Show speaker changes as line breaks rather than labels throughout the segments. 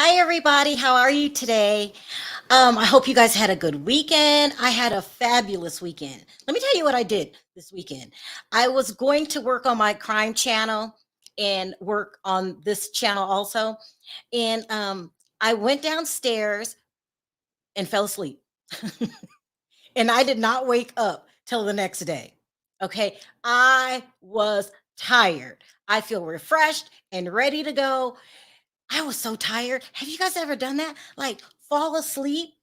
Hi, everybody. How are you today? I hope you guys had a good weekend. I had a fabulous weekend. Let me tell you what I did this weekend. I was going to work on my crime channel and work on this channel also. And I went downstairs and fell asleep. And I did not wake up till the next day. Okay. I was tired. I feel refreshed and ready to go. I was so tired. Have you guys ever done that? Like fall asleep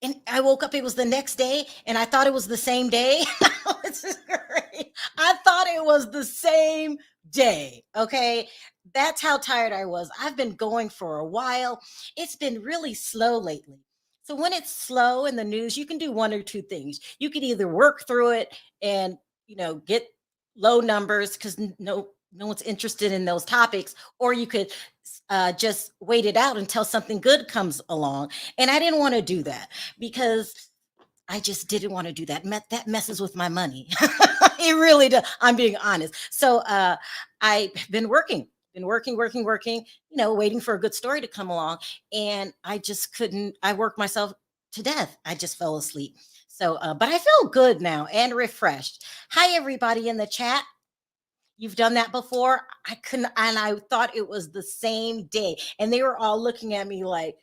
and I woke up, it was the next day and I thought it was the same day. This is great. I thought it was the same day. Okay. That's how tired I was. I've been going for a while. It's been really slow lately. So when it's slow in the news, you can do one or two things. You can either work through it and get low numbers because no one's interested in those topics, or you could just wait it out until something good comes along. And I didn't want to do that because I just didn't want to do that. That messes with my money. It really does. I'm being honest. So I've been working, waiting for a good story to come along. And I just couldn't, I worked myself to death. I just fell asleep. But I feel good now and refreshed. Hi, everybody in the chat. You've done that before? I couldn't, and I thought it was the same day. And they were all looking at me like,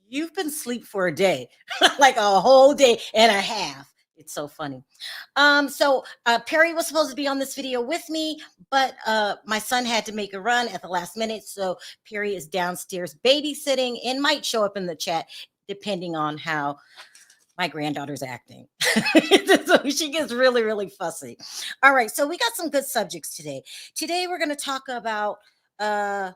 you've been asleep for a day, like a whole day and a half. It's so funny. So Perry was supposed to be on this video with me, but my son had to make a run at the last minute. So Perry is downstairs babysitting and might show up in the chat depending on how my granddaughter's acting. So she gets really, really fussy. All right, so we got some good subjects today. Today we're going to talk about uh,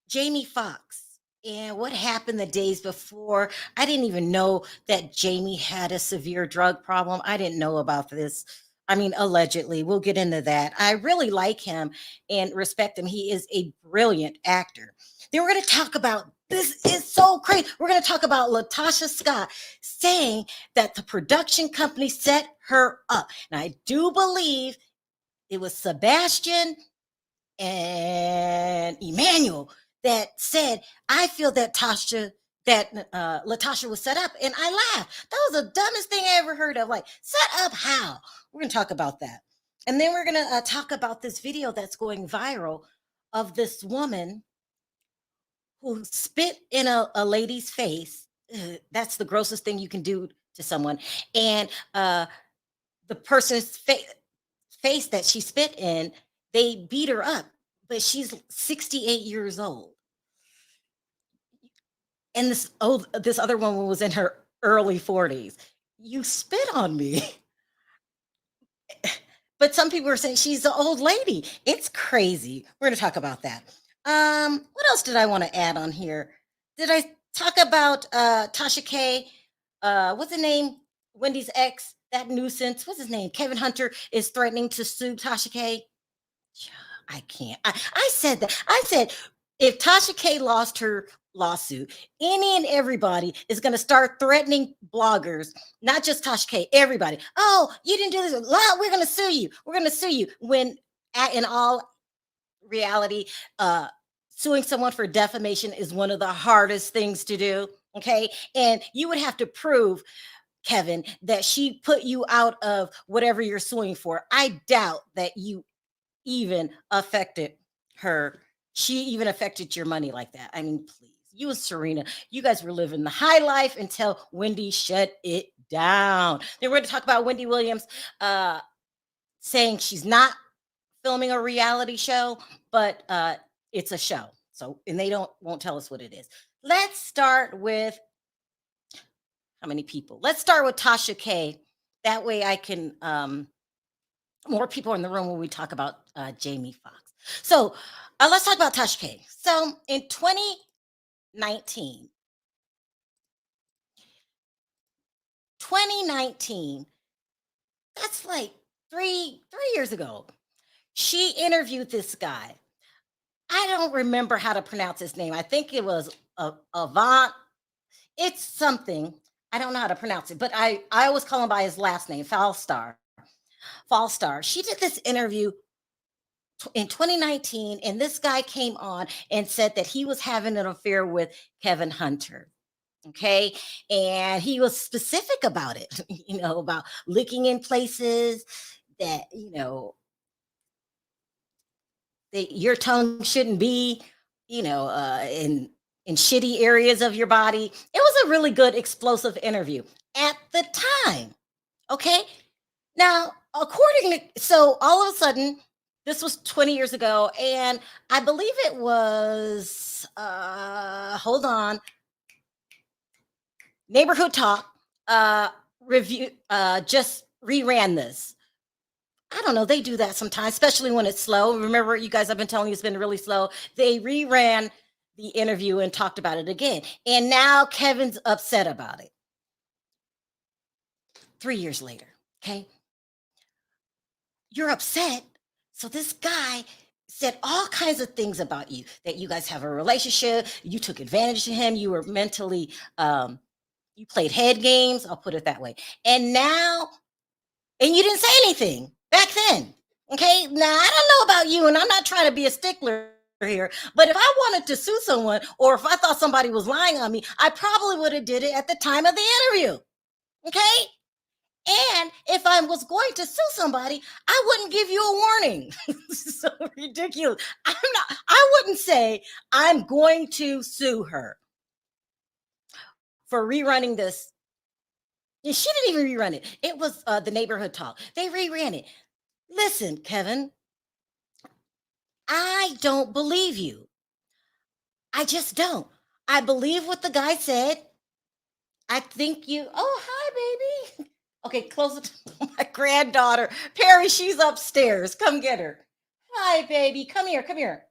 Jamie Foxx and what happened the days before. I didn't even know that Jamie had a severe drug problem. I didn't know about this. I mean, allegedly. We'll get into that. I really like him and respect him. He is a brilliant actor. Then we're going to talk about this is so crazy. We're going to talk about Latasha Scott saying that the production company set her up. And I do believe it was Sebastian and Emmanuel that said, I feel that Latasha was set up. And I laughed. That was the dumbest thing I ever heard of. Like, set up how? We're going to talk about that. And then we're going to talk about this video that's going viral of this woman who spit in a lady's face. That's the grossest thing you can do to someone. And the person's face that she spit in, they beat her up, but she's 68 years old. And this other woman was in her early 40s. You spit on me. But some people are saying she's an old lady. It's crazy. We're going to talk about that. What else did I want to add on here? Did I talk about Tasha K? What's the name? Wendy's ex, that nuisance. What's his name? Kevin Hunter is threatening to sue Tasha K. I can't. I said that. I said if Tasha K lost her lawsuit, any and everybody is going to start threatening bloggers, not just Tasha K, everybody. Oh, you didn't do this. We're going to sue you. We're going to sue you. When in all reality, suing someone for defamation is one of the hardest things to do. Okay. And you would have to prove, Kevin, that she put you out of whatever you're suing for. I doubt that you even affected her. She even affected your money like that. I mean, please, you and Serena, you guys were living the high life until Wendy shut it down. Then we're going to talk about Wendy Williams saying she's not filming a reality show, but it's a show. So, and they won't tell us what it is. Let's start with how many people? Let's start with Tasha K. That way I can more people in the room when we talk about Jamie Foxx. So let's talk about Tasha K. So in 2019, 2019, that's like three years ago, she interviewed this guy. I don't remember how to pronounce his name. I think it was Avant. It's something. I don't know how to pronounce it, but I always call him by his last name, Falstar. Falstar. She did this interview in 2019, and this guy came on and said that he was having an affair with Kevin Hunter. Okay. And he was specific about it, about looking in places that, that your tongue shouldn't be, in shitty areas of your body. It was a really good explosive interview at the time. Okay. Now, so all of a sudden, this was 20 years ago, and I believe it was, hold on, Neighborhood Talk review just reran this. I don't know. They do that sometimes, especially when it's slow. Remember, you guys, I've been telling you it's been really slow. They reran the interview and talked about it again. And now Kevin's upset about it. 3 years later, okay? You're upset. So this guy said all kinds of things about you, that you guys have a relationship, you took advantage of him, you were mentally, you played head games, I'll put it that way. And now, and you didn't say anything back then. Okay. Now, I don't know about you, and I'm not trying to be a stickler here, but if I wanted to sue someone, or if I thought somebody was lying on me, I probably would have did it at the time of the interview. Okay. And if I was going to sue somebody, I wouldn't give you a warning. So ridiculous. I wouldn't say I'm going to sue her for rerunning this. And she didn't even rerun it. It was the Neighborhood Talk. They reran it. Listen, Kevin, I don't believe you. I just don't. I believe what the guy said. I think you, oh, hi, baby. Okay, close it to my granddaughter. Perry, she's upstairs. Come get her. Hi, baby. Come here. Come here.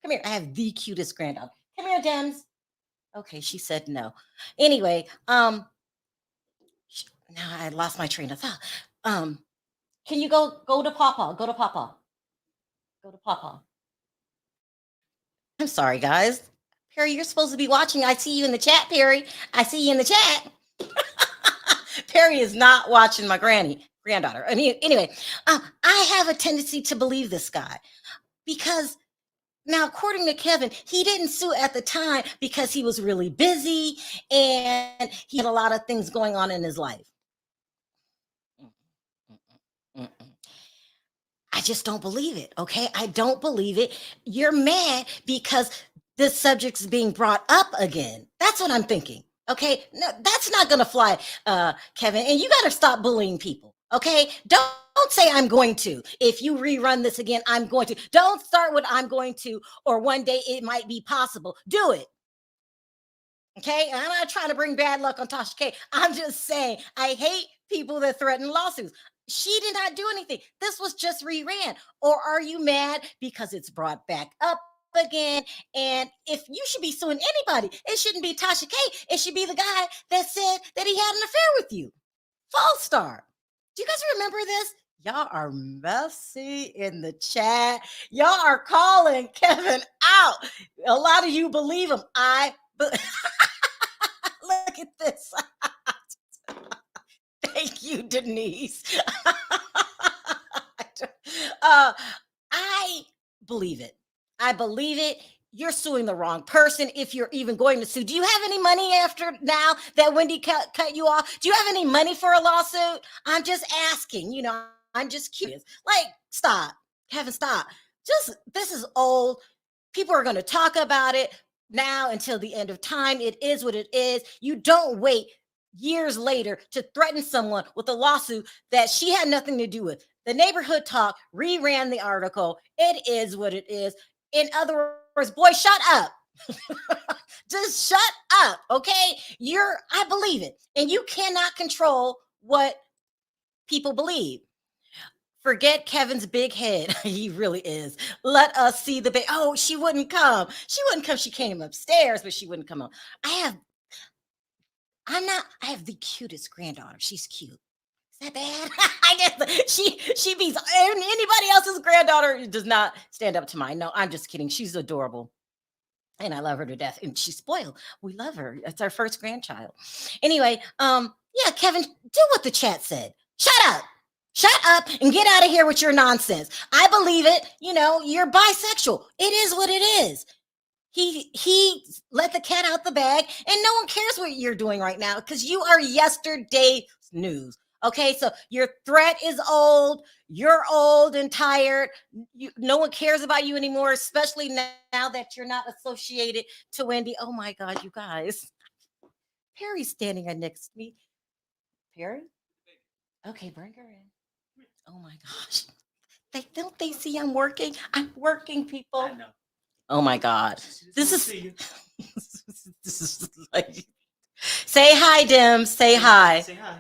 Come here. I have the cutest granddaughter. Come here, Dems. Okay, she said no. Anyway, now I lost my train of thought. Can you go to Papa? Go to Papa. Go to Papa. I'm sorry, guys. Perry, you're supposed to be watching. I see you in the chat, Perry. I see you in the chat. Perry is not watching my granddaughter. I mean, anyway, I have a tendency to believe this guy because now, according to Kevin, he didn't sue at the time because he was really busy and he had a lot of things going on in his life. I just don't believe it. Okay. I don't believe it. You're mad because this subject's being brought up again. That's what I'm thinking. Okay. No, that's not going to fly, Kevin. And you got to stop bullying people. Okay. Don't say I'm going to. If you rerun this again, I'm going to. Don't start with I'm going to, or one day it might be possible. Do it. Okay. And I'm not trying to bring bad luck on Tasha K. I'm just saying I hate people that threaten lawsuits. She did not do anything. This was just reran. Or are you mad because it's brought back up again? And if you should be suing anybody, it shouldn't be Tasha K. It should be the guy that said that he had an affair with you. False star. Do you guys remember this? Y'all are messy in the chat. Y'all are calling Kevin out. A lot of you believe him. Look at this. Thank you, Denise. I believe it. I believe it. You're suing the wrong person if you're even going to sue. Do you have any money after now that Wendy cut you off? Do you have any money for a lawsuit? I'm just asking. I'm just curious. Like, stop. Kevin, stop. This is old. People are going to talk about it now until the end of time. It is what it is. You don't wait years later to threaten someone with a lawsuit that she had nothing to do with. The Neighborhood Talk reran the article. It is what it is. In other words, boy, shut up. Just shut up. Okay. I believe it. And you cannot control what people believe. Forget Kevin's big head. He really is. Let us see the oh, she wouldn't come. She wouldn't come. She came upstairs, but she wouldn't come up. I have the cutest granddaughter. She's cute. Is that bad? I guess she beats anybody else's granddaughter. Does not stand up to mine. No, I'm just kidding. She's adorable. And I love her to death. And she's spoiled. We love her. It's our first grandchild. Anyway, yeah, Kevin, do what the chat said. Shut up. Shut up and get out of here with your nonsense. I believe it. You know, you're bisexual. It is what it is. He let the cat out the bag, and no one cares what you're doing right now because you are yesterday's news. Okay, so your threat is old. You're old and tired. No one cares about you anymore, especially now that you're not associated to Wendy. Oh my God, you guys. Perry's standing right next to me. Perry? Okay, bring her in. Oh my gosh. They see I'm working? I'm working, people. I know. Oh my God. This is this is like say hi, Dim. Say hi. Say hi.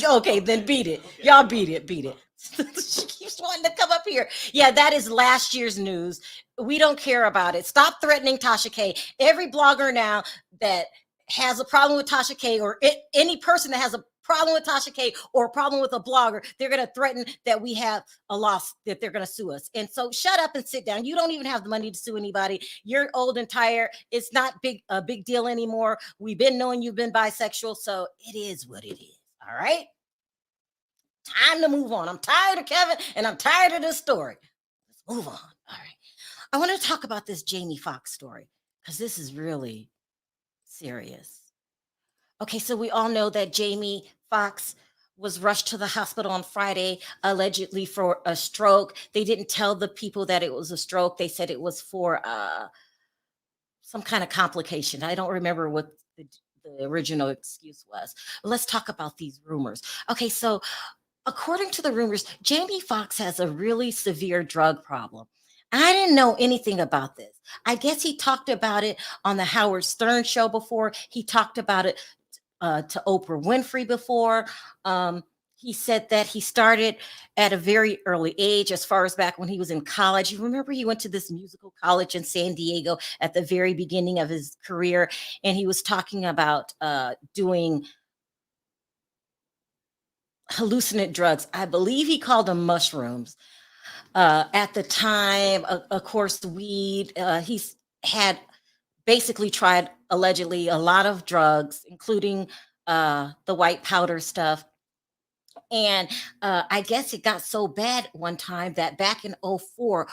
Okay, then beat it. Okay. Y'all beat it. Beat it. She keeps wanting to come up here. Yeah, that is last year's news. We don't care about it. Stop threatening Tasha K. Every blogger now that has a problem with Tasha K, or any person that has a problem with Tasha K or a problem with a blogger, they're going to threaten that we have a loss, that they're going to sue us. And so shut up and sit down. You don't even have the money to sue anybody. You're old and tired. It's not a big deal anymore. We've been knowing you've been bisexual, so it is what it is. All right. Time to move on. I'm tired of Kevin and I'm tired of this story. Let's move on. All right. I want to talk about this Jamie Foxx story because this is really serious. Okay, so we all know that Jamie Foxx was rushed to the hospital on Friday, allegedly for a stroke. They didn't tell the people that it was a stroke. They said it was for some kind of complication. I don't remember what the original excuse was. But let's talk about these rumors. Okay, so according to the rumors, Jamie Foxx has a really severe drug problem. I didn't know anything about this. I guess he talked about it on the Howard Stern show before. He talked about it to Oprah Winfrey before. He said that he started at a very early age, as far as back when he was in college. You remember he went to this musical college in San Diego at the very beginning of his career, and he was talking about doing hallucinant drugs. I believe he called them mushrooms. At the time, of course, weed. He's had basically tried allegedly a lot of drugs, including the white powder stuff. And I guess it got so bad one time that back in '04,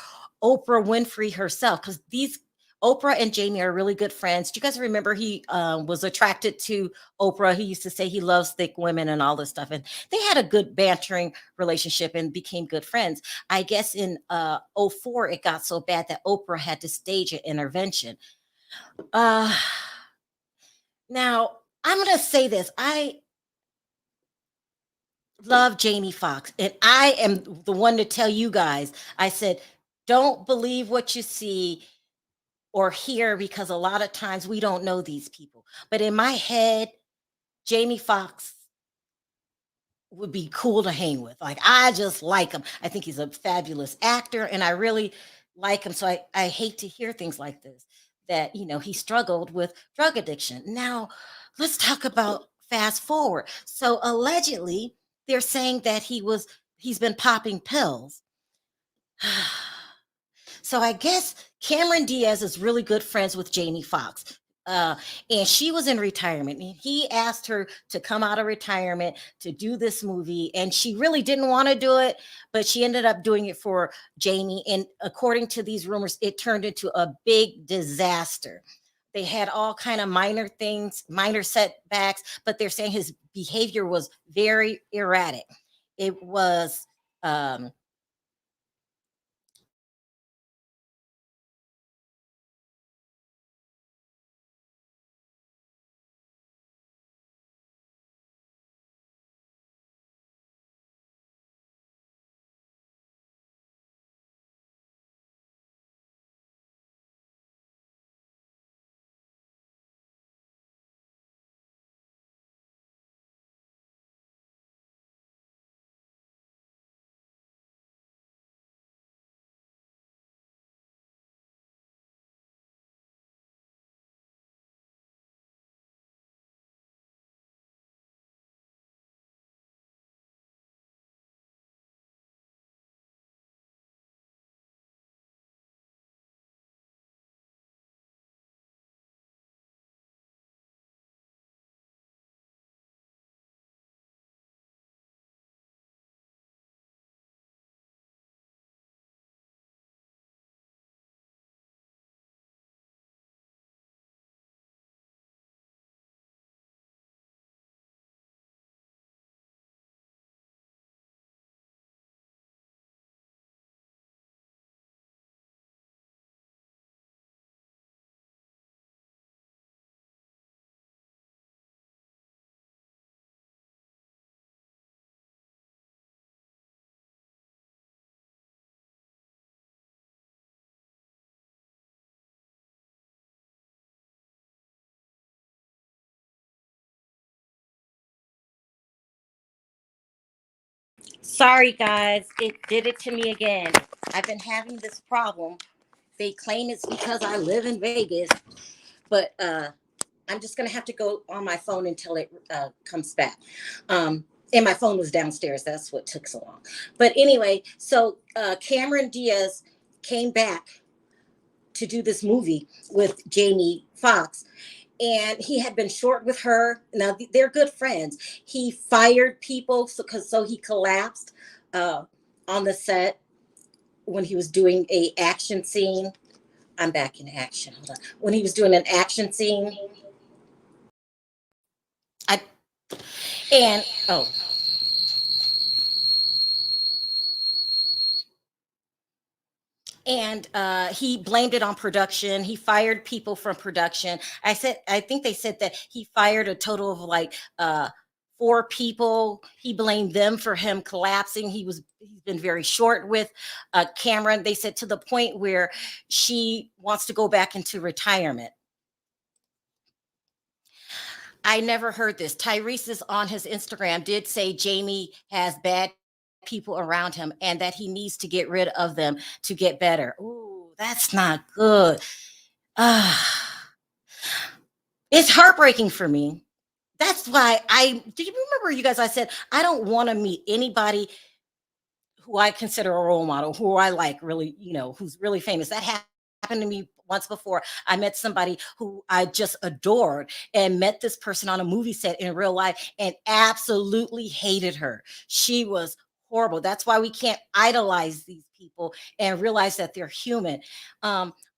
Oprah Winfrey herself, because these Oprah and Jamie are really good friends. Do you guys remember he was attracted to Oprah? He used to say he loves thick women and all this stuff. And they had a good bantering relationship and became good friends. I guess in '04, it got so bad that Oprah had to stage an intervention. Uh, now, I'm going to say this. I love Jamie Foxx, and I am the one to tell you guys. I said, don't believe what you see or hear because a lot of times we don't know these people. But in my head, Jamie Foxx would be cool to hang with. Like I just like him. I think he's a fabulous actor, and I really like him. So I hate to hear things like this. That he struggled with drug addiction. Now, let's talk about fast forward. So allegedly, they're saying that he's been popping pills. So I guess Cameron Diaz is really good friends with Jamie Foxx. And she was in retirement. And he asked her to come out of retirement to do this movie. And she really didn't want to do it, but she ended up doing it for Jamie. And according to these rumors, it turned into a big disaster. They had all kind of minor things, minor setbacks, but they're saying his behavior was very erratic. It was um, Sorry, guys. It did it to me again. I've been having this problem. They claim it's because I live in Vegas, but I'm just going to have to go on my phone until it comes back. And my phone was downstairs. That's what took so long. But anyway, so Cameron Diaz came back to do this movie with Jamie Foxx, and he had been short with her. Now they're good friends. He fired people so he collapsed uh, on the set when he was doing a action scene. I'm back in action. Hold on. When he was doing an action scene, I and oh, and he blamed it on production. He fired people from production. I think they said that he fired a total of like 4 people. He blamed them for him collapsing. He's been very short with Cameron. They said to the point where she wants to go back into retirement. I never heard this. Tyrese is on his Instagram did say Jamie has bad people around him and that he needs to get rid of them to get better. Ooh, that's not good. Ah, it's heartbreaking for me. That's why do you remember you guys? I said I don't want to meet anybody who I consider a role model, who I like really, who's really famous. That happened to me once before. I met somebody who I just adored and met this person on a movie set in real life and absolutely hated her. She was horrible. That's why we can't idolize these people and realize that they're human.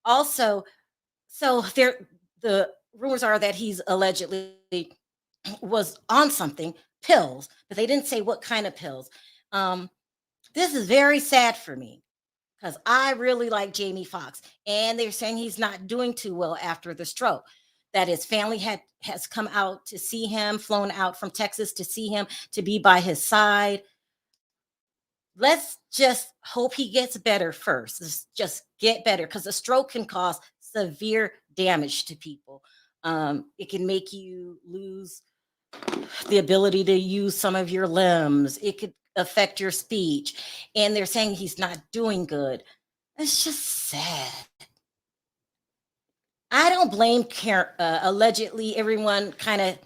Also, so the rumors are that he's allegedly was on something, pills, but they didn't say what kind of pills. Um, this is very sad for me because I really like Jamie Foxx, and they're saying he's not doing too well after the stroke. That his family has come out to see him, flown out from Texas to see him, to be by his side. Let's just hope he gets better first. Let's just get better because a stroke can cause severe damage to people. It can make you lose the ability to use some of your limbs. It could affect your speech. And they're saying he's not doing good. It's just sad. I don't blame allegedly everyone kind of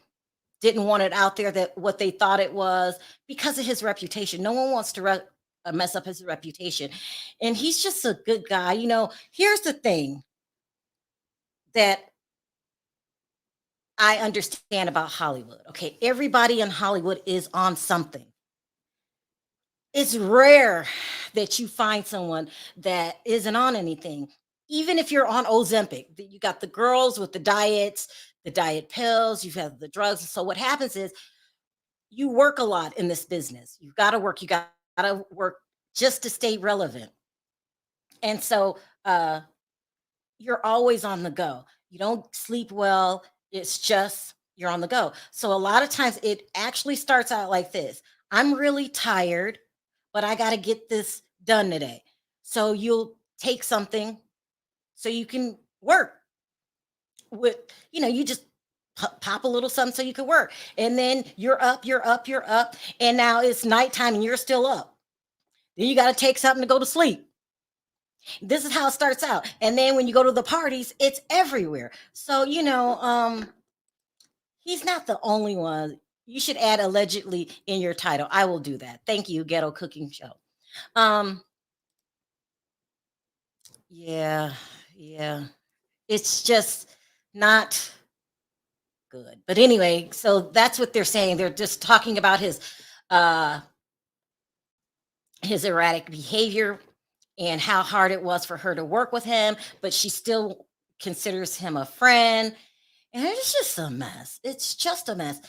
didn't want it out there that what they thought it was because of his reputation. No one wants to mess up his reputation. And he's just a good guy. Here's the thing that I understand about Hollywood. Okay, everybody in Hollywood is on something. It's rare that you find someone that isn't on anything. Even if you're on Ozempic, you got the girls with the diets, the diet pills, you have the drugs. So what happens is you work a lot in this business. You've got to work. You got to work just to stay relevant. And so you're always on the go. You don't sleep well. It's just you're on the go. So a lot of times it actually starts out like this. I'm really tired, but I got to get this done today. So you'll take something so you can work with, you just pop a little something so you can work. And then you're up. And now it's nighttime and you're still up. Then you got to take something to go to sleep. This is how it starts out. And then when you go to the parties, it's everywhere. So, he's not the only one. You should add allegedly in your title. I will do that. Thank you, Ghetto Cooking Show. Um, yeah, yeah. It's just not good. But anyway, so that's what they're saying. They're just talking about uh his erratic behavior and how hard it was for her to work with him, but she still considers him a friend. And it's just a mess. It's just a mess.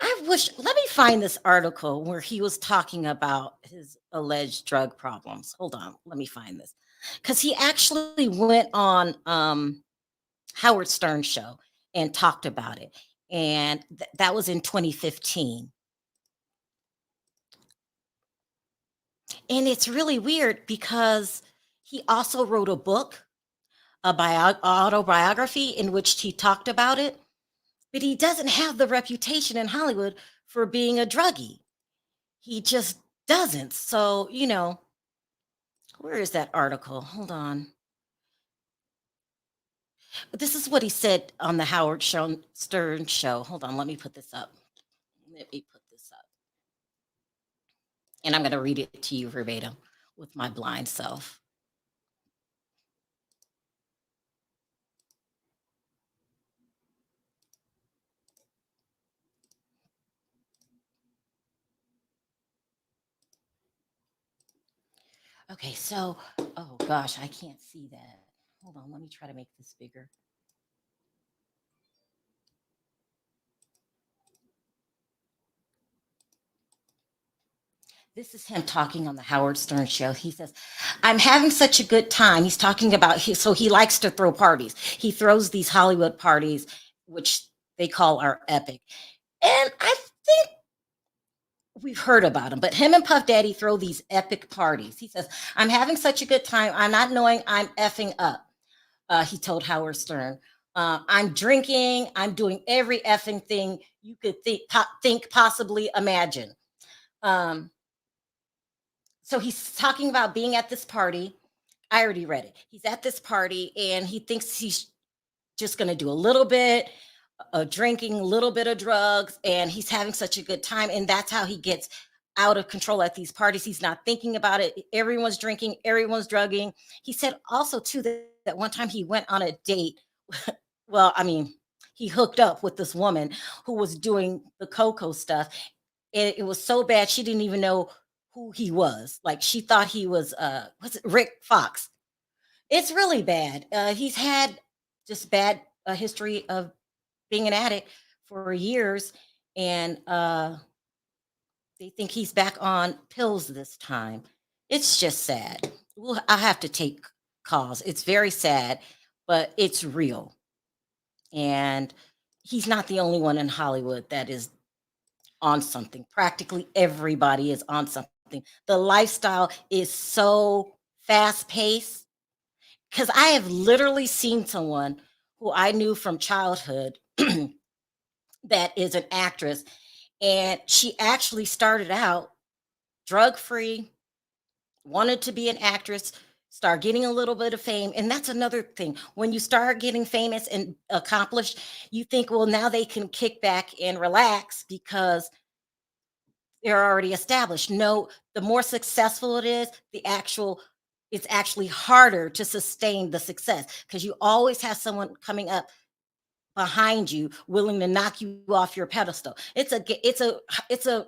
Let me find this article where he was talking about his alleged drug problems. Hold on, let me find this. Because he actually went on Howard Stern show and talked about it. And that was in 2015. And it's really weird because he also wrote a book, autobiography in which he talked about it, but he doesn't have the reputation in Hollywood for being a druggie. He just doesn't. So, where is that article? Hold on. This is what he said on the Stern show. Hold on, let me put this up. Let me put this up. And I'm going to read it to you verbatim with my blind self. Okay, so, oh gosh, I can't see that. Hold on, let me try to make this bigger. This is him talking on the Howard Stern show. He says, I'm having such a good time. He's talking about, so he likes to throw parties. He throws these Hollywood parties, which they call our epic. And I think we've heard about him, but him and Puff Daddy throw these epic parties. He says, I'm having such a good time. I'm not knowing I'm effing up. He told Howard Stern. I'm drinking. I'm doing every effing thing you could think possibly imagine. Um, so he's talking about being at this party. I already read it. He's at this party and he thinks he's just going to do a little bit of drinking, a little bit of drugs, and he's having such a good time. And that's how he gets out of control at these parties. He's not thinking about it. Everyone's drinking, everyone's drugging. He said also, too, that one time he went on a date. Well, I mean, he hooked up with this woman who was doing the cocoa stuff. It was so bad she didn't even know who he was. Like she thought he was what's it, Rick Fox. It's really bad. He's had just bad history of being an addict for years, and they think he's back on pills this time. It's just sad. Well, I have to take calls. It's very sad, but it's real. And he's not the only one in Hollywood that is on something. Practically everybody is on something. The lifestyle is so fast paced because I have literally seen someone who I knew from childhood that is an actress, and she actually started out drug free, wanted to be an actress, start getting a little bit of fame. And that's another thing. When you start getting famous and accomplished, you think, well, now they can kick back and relax because they're already established. No, the more successful it is, it's actually harder to sustain the success because you always have someone coming up behind you willing to knock you off your pedestal. It's a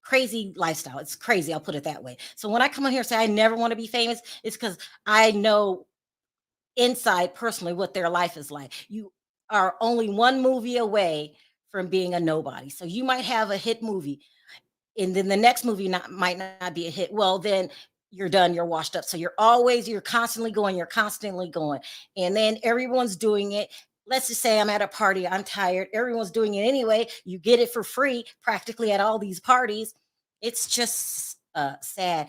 crazy lifestyle. It's crazy. I'll put it that way. So when I come on here and say I never want to be famous, it's because I know inside personally what their life is like. You are only one movie away from being a nobody. So you might have a hit movie, and then the next movie might not be a hit. Well, then you're done, you're washed up. So you're constantly going, you're constantly going. And then everyone's doing it. Let's just say I'm at a party, I'm tired. Everyone's doing it anyway. You get it for free practically at all these parties. It's just sad.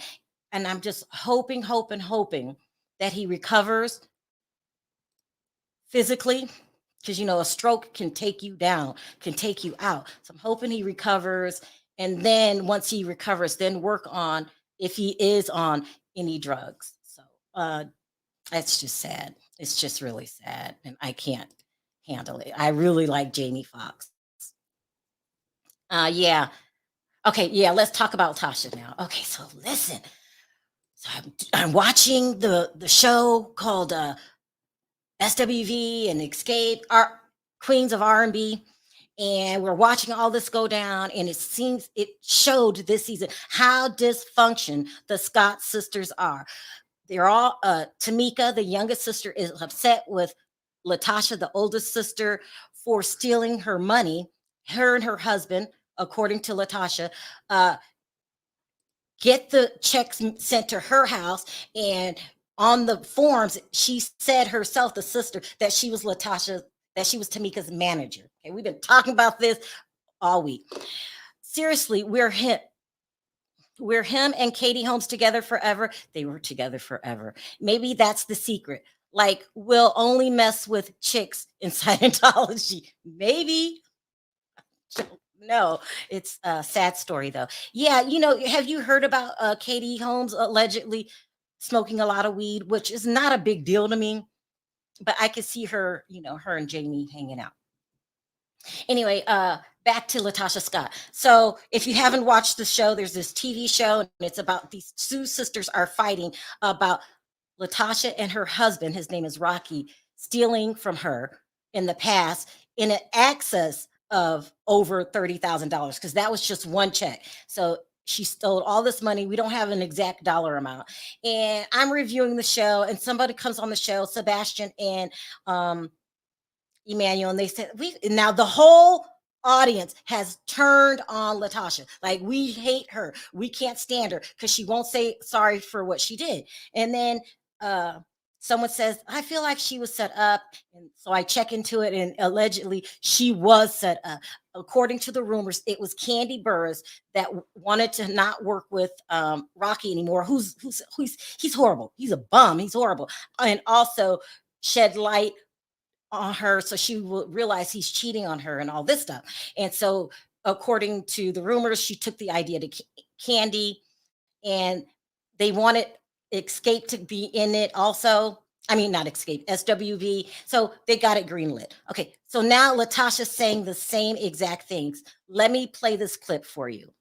And I'm just hoping that he recovers physically, because a stroke can take you down, can take you out. So I'm hoping he recovers, and then once he recovers, then work on if he is on any drugs. So that's just sad. It's just really sad, and I can't handle it. I really like Jamie Foxx. Yeah. Okay, yeah, let's talk about Tasha now. Okay, so listen. So I'm watching the show called SWV and Escape, our Queens of R&B, and we're watching all this go down. And it showed this season how dysfunction the Scott sisters are. They're all Tamika, the youngest sister, is upset with Latasha, the oldest sister, for stealing her money. Her and her husband, according to Latasha, get the checks sent to her house, and on the forms she said herself, the sister, that she was Tamika's manager. Okay, we've been talking about this all week. Seriously, we're him and Katie Holmes together forever. They were together forever. Maybe that's the secret. Like, we'll only mess with chicks in Scientology. Maybe. No, it's a sad story though. Yeah, have you heard about Katie Holmes allegedly smoking a lot of weed, which is not a big deal to me, but I could see her, her and Jamie hanging out. Anyway, back to Latasha Scott. So if you haven't watched the show, there's this TV show, and it's about these two sisters are fighting about Latasha and her husband, his name is Rocky, stealing from her in the past in an excess of over $30,000 because that was just one check. So she stole all this money. We don't have an exact dollar amount. And I'm reviewing the show, and somebody comes on the show, Sebastian and Emmanuel, and they said, we now the whole audience has turned on Latasha. Like, we hate her. We can't stand her because she won't say sorry for what she did. And then someone says, I feel like she was set up. And so I check into it, and allegedly she was set up. According to the rumors, it was Candy Burris that wanted to not work with Rocky anymore. He's horrible. He's a bum. He's horrible. And also shed light on her so she will realize he's cheating on her and all this stuff. And so, according to the rumors, she took the idea to Candy, and they wanted Escape to be in it also. I mean, not Escape, SWV. So they got it greenlit. Okay, so now Latasha's saying the same exact things. Let me play this clip for you.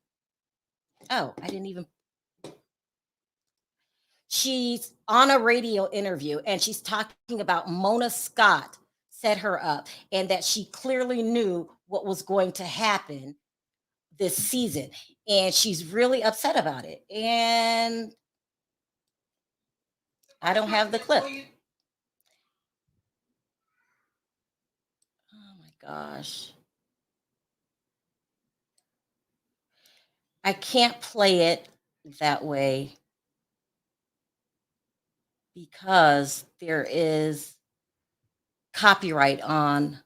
Oh, I didn't even. She's on a radio interview, and she's talking about Mona Scott set her up, and that she clearly knew what was going to happen this season, and she's really upset about it. And I don't have the clip. Oh my gosh. I can't play it that way because there is copyright on.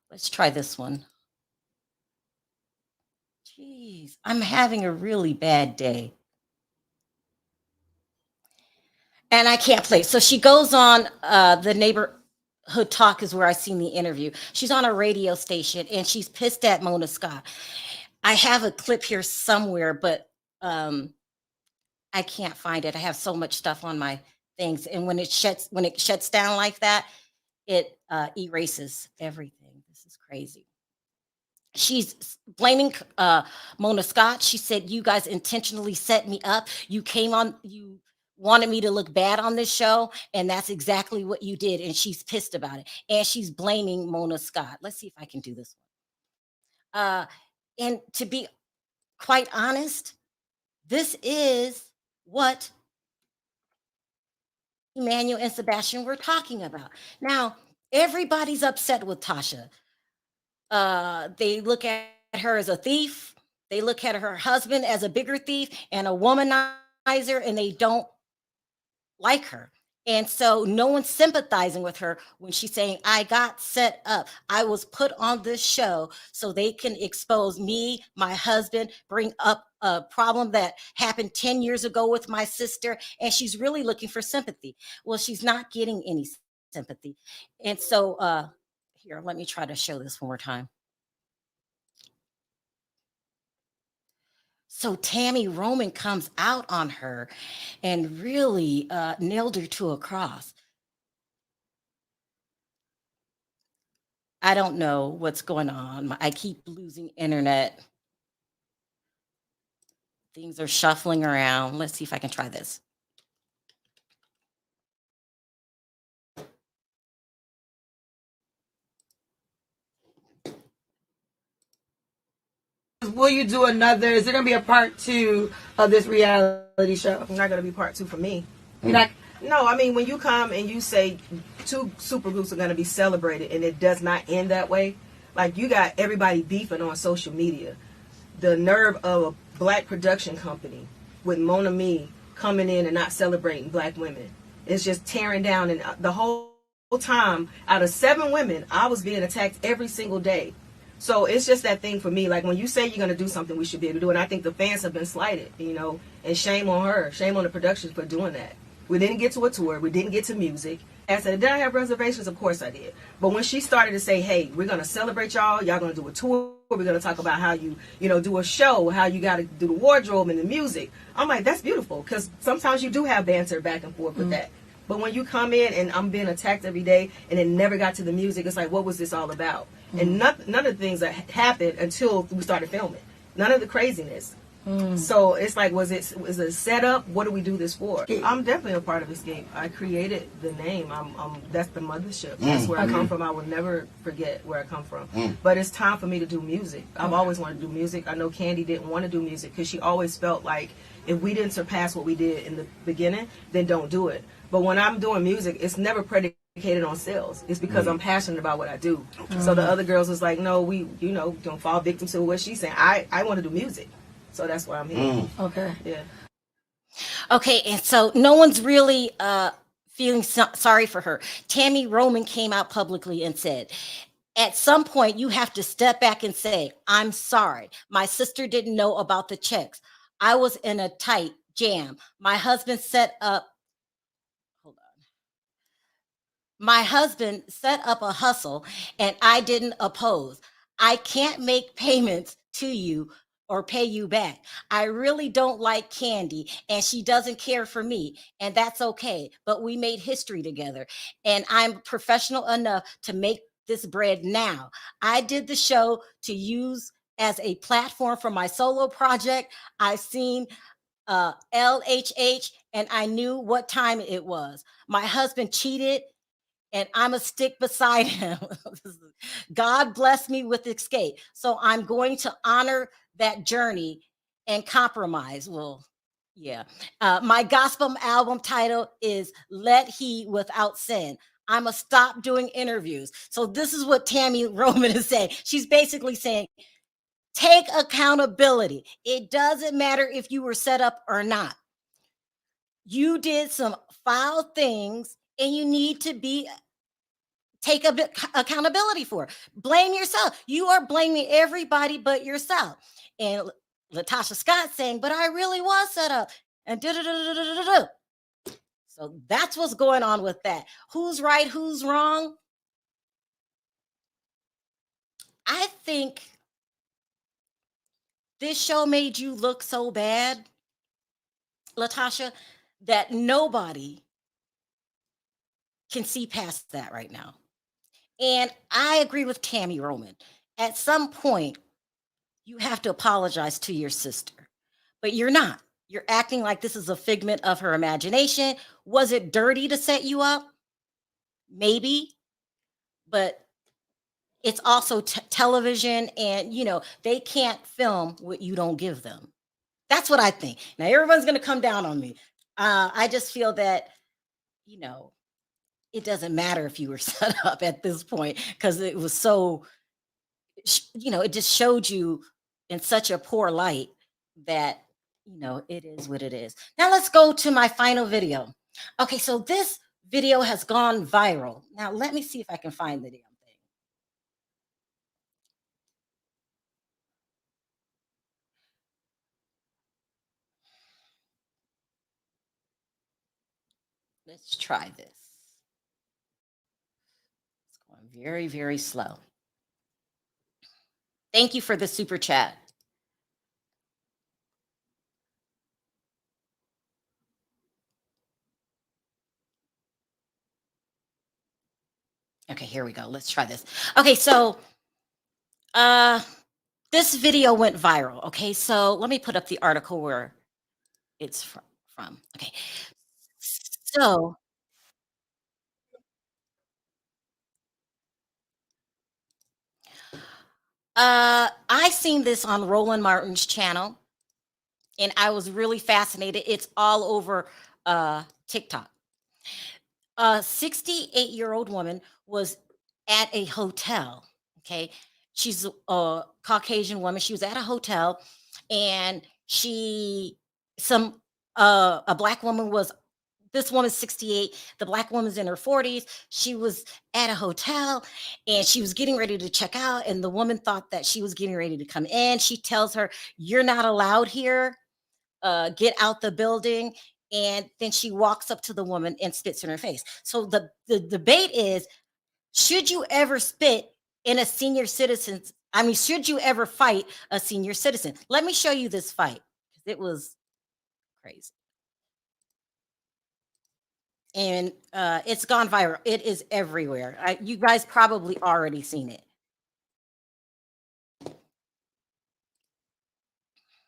Let's try this one. Jeez, I'm having a really bad day. And I can't play. So she goes on the neighborhood talk is where I seen the interview. She's on a radio station, and she's pissed at Mona Scott. I have a clip here somewhere, but I can't find it. I have so much stuff on my things, and when it shuts down like that, it erases everything. This is crazy. She's blaming Mona Scott. She said, you guys intentionally set me up. You wanted me to look bad on this show, and that's exactly what you did. And she's pissed about it. And she's blaming Mona Scott. Let's see if I can do this one. And to be quite honest, this is what Emmanuel and Sebastian were talking about. Now, everybody's upset with Tasha. They look at her as a thief. They look at her husband as a bigger thief and a womanizer, and they don't like her. And so no one's sympathizing with her when she's saying, I got set up. I was put on this show so they can expose me, my husband, bring up a problem that happened 10 years ago with my sister. And she's really looking for sympathy. Well, she's not getting any sympathy. And so here, let me try to show this one more time. So Tammy Roman comes out on her and really nailed her to a cross. I don't know what's going on. I keep losing internet. Things are shuffling around. Let's see if I can try this.
Will you do another? Is there gonna be a part 2 of this reality show?
It's not gonna be part 2 for me. You're not. No, I mean, when you come and you say 2 supergroups are gonna be celebrated, and it does not end that way, like, you got everybody beefing on social media. The nerve of a black production company with Mona Me coming in and not celebrating black women. It's just tearing down, and the whole time, out of 7 women, I was being attacked every single day. So it's just that thing for me. Like, when you say you're going to do something, we should be able to do it. And I think the fans have been slighted, and shame on her. Shame on the production for doing that. We didn't get to a tour. We didn't get to music. I said, did I have reservations? Of course I did. But when she started to say, hey, we're going to celebrate y'all going to do a tour, we're going to talk about how you do a show, how you got to do the wardrobe and the music, I'm like, that's beautiful, because sometimes you do have banter back and forth with that. But when you come in and I'm being attacked every day and it never got to the music, it's like, what was this all about? And none of the things that happened until we started filming. None of the craziness. So it's like, was it a setup? What do we do this for? I'm definitely a part of Escape. I created the name. That's the mothership. That's where I come from. I will never forget where I come from. But it's time for me to do music. I've always wanted to do music. I know Candy didn't want to do music because she always felt like if we didn't surpass what we did in the beginning, then don't do it. But when I'm doing music, it's never predicated on sales. It's because I'm passionate about what I do. So the other girls was like, no, we, don't fall victim to what she's saying. I want to do music. So that's why I'm here.
Okay.
Yeah.
Okay, and so no one's really feeling sorry for her. Tammy Roman came out publicly and said, at some point, you have to step back and say, I'm sorry. My sister didn't know about the checks. I was in a tight jam. My husband set up a hustle and I didn't oppose. I can't make payments to you or pay you back. I really don't like Candy and she doesn't care for me, and that's okay. But we made history together and I'm professional enough to make this bread now. I did the show to use as a platform for my solo project. I've seen LHH and I knew what time it was. My husband cheated and I'm a stick beside him. God bless me with Escape. So I'm going to honor that journey and compromise. Well, yeah. My gospel album title is Let He Without Sin. I'm going to stop doing interviews. So this is what Tammy Roman is saying. She's basically saying, take accountability. It doesn't matter if you were set up or not. You did some foul things and you need to take a bit accountability for it. Blame yourself. You are blaming everybody but yourself. And Latoch Scott saying, but I really was set up. And so that's what's going on with that. Who's right? Who's wrong? I think this show made you look so bad, Latasha, that nobody can see past that right now. And I agree with Tammy Roman. At some point, you have to apologize to your sister, but you're not. You're acting like this is a figment of her imagination. Was it dirty to set you up? Maybe, but it's also television, and they can't film what you don't give them. That's what I think. Now everyone's going to come down on me. I just feel that it doesn't matter if you were set up at this point, because it was so it just showed you in such a poor light that it is what it is. Now let's go to my final video. Okay, so this video has gone viral. Now let me see if I can find the damn thing. Let's try this. It's going very, very slow. Thank you for the super chat. Okay, here we go. Let's try this. Okay, so this video went viral. Okay, so let me put up the article where it's from. Okay, so I seen this on Roland Martin's channel, and I was really fascinated. It's all over TikTok. A 68-year-old woman was at a hotel. Okay, she's a Caucasian woman. She was at a hotel, and a black woman was. This woman's 68. The black woman's in her 40s. She was at a hotel and she was getting ready to check out. And the woman thought that she was getting ready to come in. She tells her, "You're not allowed here. Get out the building." and then she walks up to the woman and spits in her face. So the debate is, should you ever spit in a senior citizen's, I mean, should you ever fight a senior citizen? Let me show you this fight. It was crazy. And it's gone viral. It is everywhere. You guys probably already seen it.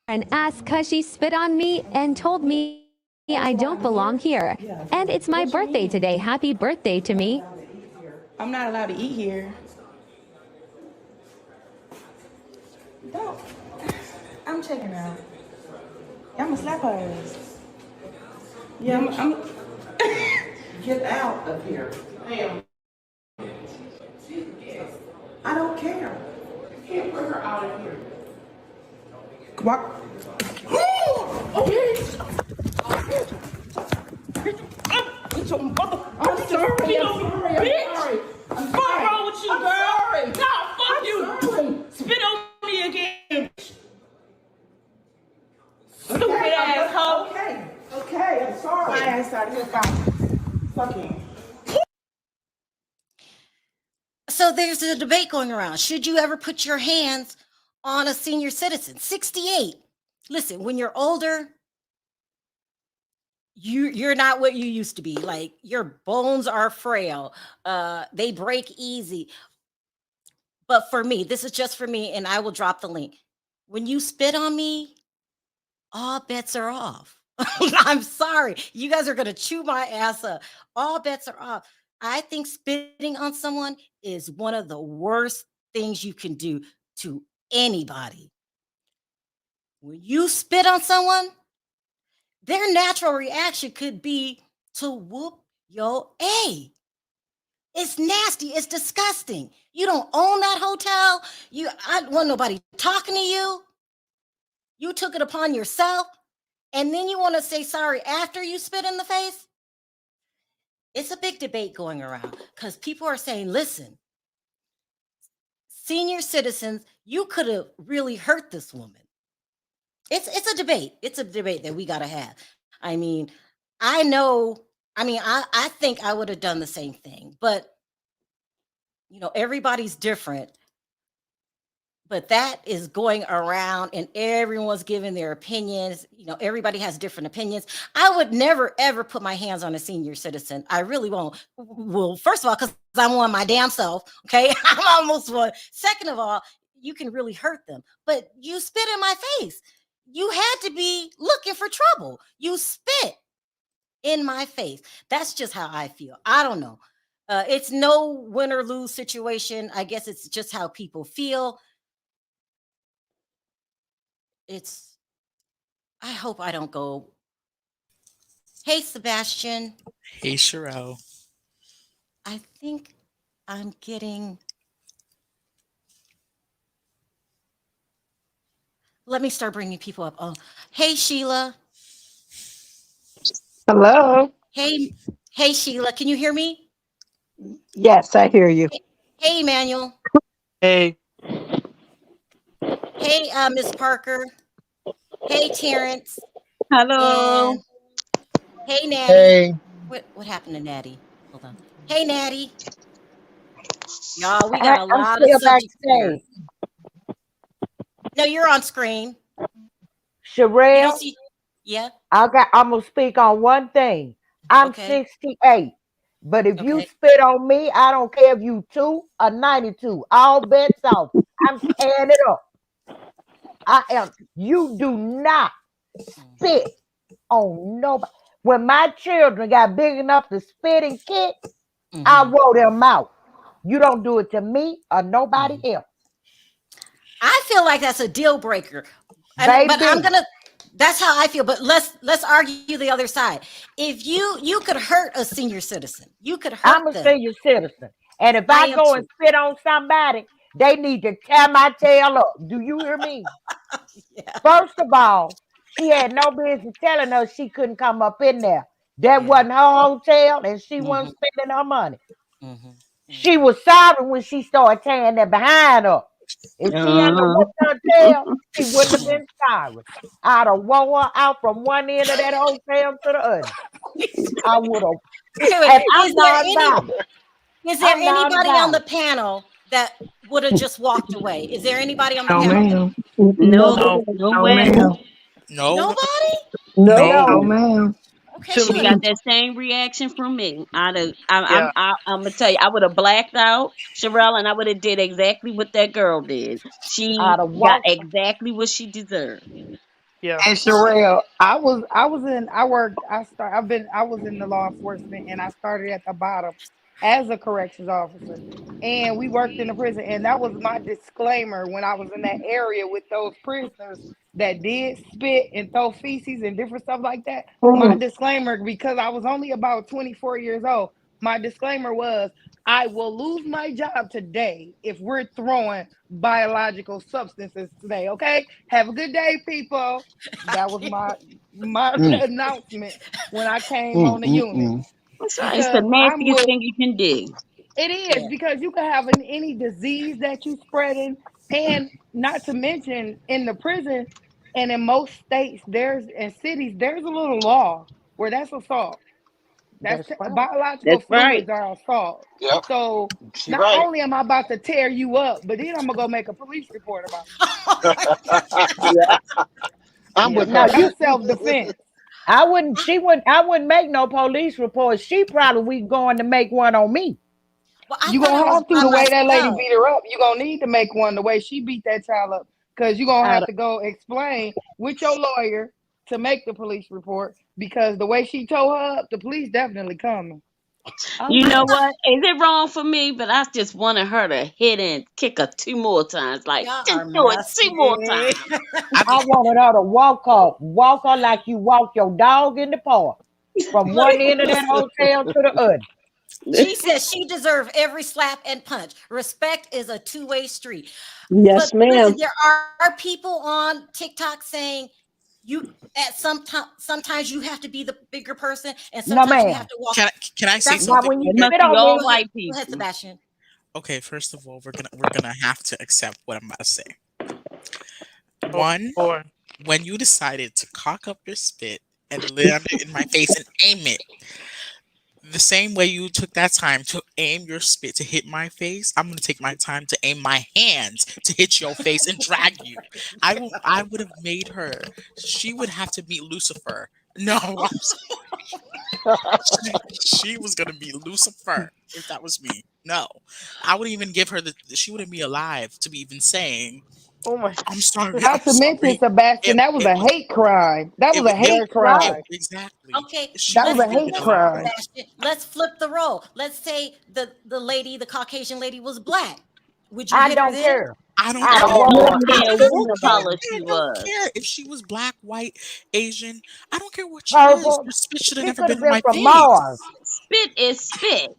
And asked because she spit on me and told me I don't belong here. And it's my birthday today. Happy birthday to me.
I'm not allowed to eat here. Don't. I'm checking out. I'm gonna slap her ass. Yeah, I'm
Get out of here. Ma'am. I don't care. You can't put her out of here.
What? I'm sorry.
Bitch!
I'm
What's
sorry.
wrong with you,
I'm
girl?
sorry.
No, fuck you!
Sorry.
Spit on me again! Stupid asshole!
Okay, I'm sorry. My ass out of here, fucking.
So there's a debate going around. Should you ever put your hands on a senior citizen? 68. Listen, when you're older, you're not what you used to be. Like, your bones are frail. They break easy. But for me, this is just for me, and I will drop the link. When you spit on me, all bets are off. I'm sorry. You guys are going to chew my ass up. All bets are off. I think spitting on someone is one of the worst things you can do to anybody. When you spit on someone, their natural reaction could be to whoop your A. It's nasty. It's disgusting. You don't own that hotel. I don't want nobody talking to you. You took it upon yourself. And then you want to say sorry after you spit in the face? It's a big debate going around because people are saying, listen, senior citizens, you could have really hurt this woman. It's a debate. It's a debate that we got to have. I mean, I think I would have done the same thing, but everybody's different. But that is going around and everyone's giving their opinions. Everybody has different opinions. I would never, ever put my hands on a senior citizen. I really won't. Well, first of all, because I'm on my damn self. Okay. I'm almost one. Second of all, you can really hurt them. But you spit in my face. You had to be looking for trouble. You spit in my face. That's just how I feel. I don't know. It's no win or lose situation. I guess it's just how people feel. I hope I don't go. Hey, Sebastian.
Hey, Sharrell.
I think I'm getting. Let me start bringing people up. Oh, hey, Sheila.
Hello.
Hey, Sheila. Can you hear me?
Yes, I hear you.
Hey, Emmanuel.
Hey.
Hey, Miss Parker. Hey, Terrence.
Hello.
And hey, Natty.
Hey.
What happened to Natty? Hold on. Hey, Natty. Y'all, we got a
I'm
lot of
still
subjects here.
backstage.
No, you're on screen. You
Sharrell,
don't see. Yeah.
I'm gonna speak on one thing. I'm
Okay.
68. But if you
Okay.
spit on me, I don't care if you 2 or 92. All bets off. I'm tearing it up. I am. You do not spit on nobody. When my children got big enough to spit and kick, I wrote them out. You don't do it to me or nobody else.
I feel like that's a deal breaker.
Baby.
But that's how I feel. But let's argue the other side. If you could hurt a senior citizen, you could hurt
I'm a
them.
senior citizen. And if I go and spit on somebody, they need to tear my tail up. Do you hear me?
Yeah.
First of all, she had no business telling us she couldn't come up in there. That wasn't her hotel, and she wasn't spending her money. She was sorry when she started tearing that behind up. If she hadn't have whooped her tail, she wouldn't have been sorry. I'd have wore her out from one end of that hotel to the other. I would have.
Wait,
And
is there any is there
I'm not
anybody on
about
the
it.
panel that would have just walked away? Is there anybody on the
No,
panel?
ma'am.
No,
No,
no
No,
way.
ma'am.
no,
Nobody?
no.
No,
No.
ma'am.
Okay,
She would have got
good.
that same reaction from me.
Yeah,
I'm gonna tell you, I would have blacked out, Sharrell, and I would have did exactly what that girl did. She
I'd have
got
walked.
exactly what she deserved.
yeah.
And Sharrell, I was in the law enforcement and I started at the bottom as a corrections officer. And we worked in the prison. And that was my disclaimer when I was in that area with those prisoners that did spit and throw feces and different stuff like that. My disclaimer, because I was only about 24 years old, my disclaimer was I will lose my job today if we're throwing biological substances today. Okay. Have a good day, people. That was my announcement when I came on the unit
That's right. It's the
because I'm
nastiest
with
thing you can do.
it is
Yeah.
because you can have any disease that you spreading, and not to mention in the prison and in most states there's and cities there's a little law where that's assault.
That's right.
Biological
That's right.
fluids are assault.
Yep.
So
She
not
right.
only am I about to tear you up, but then I'm gonna go make a police report about
Oh my God.
Yeah.
I'm
you.
with
Now
her.
Now you
that's self-defense.
I wouldn't make no police report. She probably was going to make one on me.
Well, I
You
thought I
gonna
was
have to
by
the way that lady
myself.
beat her up. You gonna need to make one the way she beat that child up, because you gonna
I'd
have to go explain with your lawyer to make the police report. Because the way she tore her up, the police definitely coming.
I
You know
will.
what? Is it wrong for me? But I just wanted her to hit and kick her two more times. Like,
Y'all
just
are
do it two more
messy.
times.
I
I
think
wanted her to walk her like you walk your dog in the park, from one end of that hotel to the other.
She says she deserves every slap and punch. Respect is a two-way street. But
Yes,
listen,
ma'am.
there are people on TikTok saying you at sometimes you have to be the bigger person, and
No,
sometimes you have
ma'am.
to walk.
can I say
That's
Now,
something
when
real
you
It
quick?
must
spit
be
on
all
me,
white
Go ahead,
people.
Sebastian.
Okay, first of all, we're gonna have to accept what I'm about to say.
Oh,
One,
boy.
when you decided to cock up your spit and land it in my face and aim it, the same way you took that time to aim your spit to hit my face, I'm gonna take my time to aim my hands to hit your face and drag you. I would have made her. She would have to meet Lucifer. No, she was gonna be Lucifer if that was me. No, I wouldn't even give her the. She wouldn't be alive to be even saying,
Oh my.
"I'm sorry, I'm
Not to mention,
sorry."
Sebastian, that was
It
a
was.
hate crime. That
It
was
was.
a
Yeah,
hate
yeah,
right.
crime.
exactly.
Okay,
She
That was
let's
a
wouldn't
flip
even
hate
been
the
alive.
crime.
Sebastian. Let's flip the role. Let's say the lady, the Caucasian lady, was black. Would you
I
hit her
don't
then?
care.
I don't.
I'd
I
have
care.
don't
walked
give
her
a
I
out
damn
the
don't
what
window.
color
care.
she
I don't
was.
care if she was black, white, Asian. I don't care what she was.
Purple.
Your spit should have
She
never
could
been
have
in
been
my
from Mars.
face.
Spit is spit.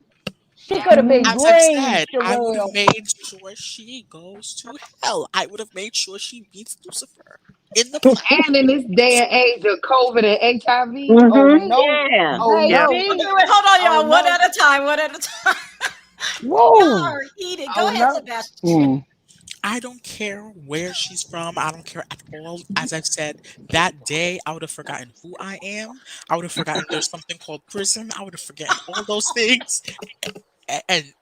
She could have been
As I've
green,
said, I would have
Sherelle.
made sure she goes to hell. I would have made sure she beats Lucifer in the flesh.
And in this day and age of COVID and HIV, oh
Mm-hmm.
no,
Yeah.
oh
Yeah.
no,
Okay,
Baby.
wait, hold on,
oh
y'all. One
no.
at a time. One at a time. Y'all
Whoa.
are heated. Go
Oh
ahead,
no.
Sebastian.
I don't care where she's from. I don't care at all. As I've said, that day I would have forgotten who I am. I would have forgotten there's something called prison. I would have forgotten all those things. And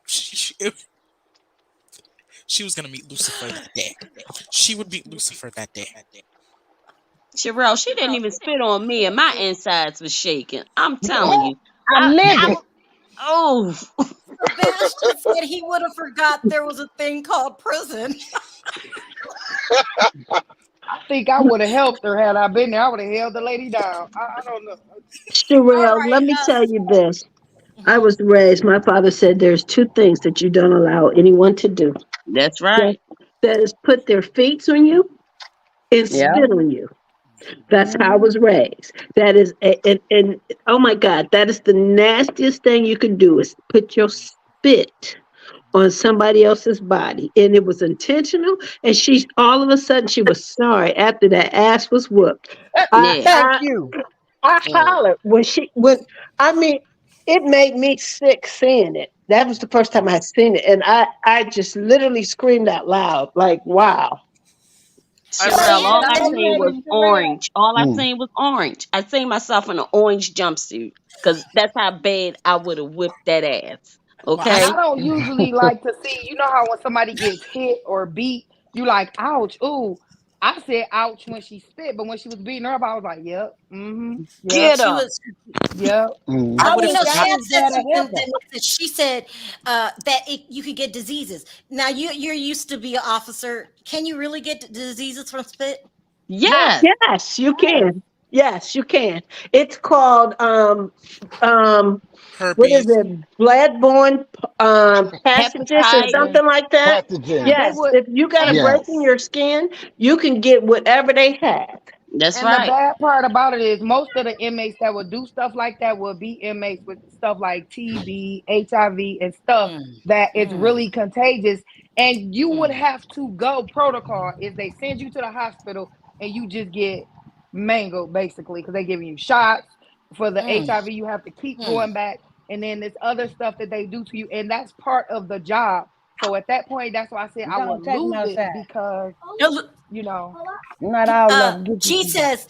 she was gonna meet Lucifer that day. She would meet Lucifer that day.
Sherelle, she didn't even spit on me and my insides was shaking. I'm telling you.
I'm
I
livid.
oh
Sebastian said he would have forgot there was a thing called prison.
I think I would have helped her had I been there. I would have held the lady down. I don't know.
All
Sherelle,
right.
let me tell you this. I
Mhm.
was raised, my father said there's two things that you don't allow anyone to do.
that's
That,
right.
that is put their feet on you and
Yeah.
spit on you. That's how I
Mhm.
was raised. That is, and oh my God, that is the nastiest thing you can do is put your spit on somebody else's body. And it was intentional. And she, all of a sudden, she was sorry after that ass was whooped. I,
Yeah.
Thank
I,
you.
I
Yeah.
hollered when I mean, it made me sick seeing it. That was the first time I had seen it, and I just literally screamed out loud, like, "Wow!"
I
Well,
Sherelle,
saw.
all
Can I
I
and
say
seen was
something, Sherelle?
orange. All I seen was orange. I seen myself in an orange jumpsuit because that's how bad I would have whipped that ass.
Well, I
I
Okay.
don't usually like to see, you know how when somebody gets hit or beat, you like, ouch, ooh. I said ouch when she spit, but when she was beating her up, I was like, yep, yep,
Get
she
her.
was.
yep.
I
I
would
You
have
wish
know,
I
forgot.
Shad
was
said
there to
something
help
that
her.
makes sense. She said you could get diseases. Now you're used to be an officer. Can you really get diseases from spit?
Yes,
Yes.
Yes, you
yes.
can. Yes, you can. It's called um what is
Herpes.
it? Bloodborne passages or
Hepatitis.
Pathogen.
something like that.
Pathogen.
They
Yes,
would,
if you got a
and
break in
Yes.
your skin, you can get whatever they have.
That's
And the
right.
bad part about it is most of the inmates that would do stuff like that would be inmates with stuff like TB, HIV, and stuff
Mm,
that it's
mm,
really contagious. And you would
mm,
have to go protocol is they send you to the hospital and you just get mangled basically because they giving you shots for the
mm,
HIV. You have to keep
mm.
going back, and then there's other stuff that they do to you, and that's part of the job. So at that point, that's why I said I would
Don't take them
lose it
outside.
because
Now, look,
you know.
Not all of them. Get you
G
some more.
says,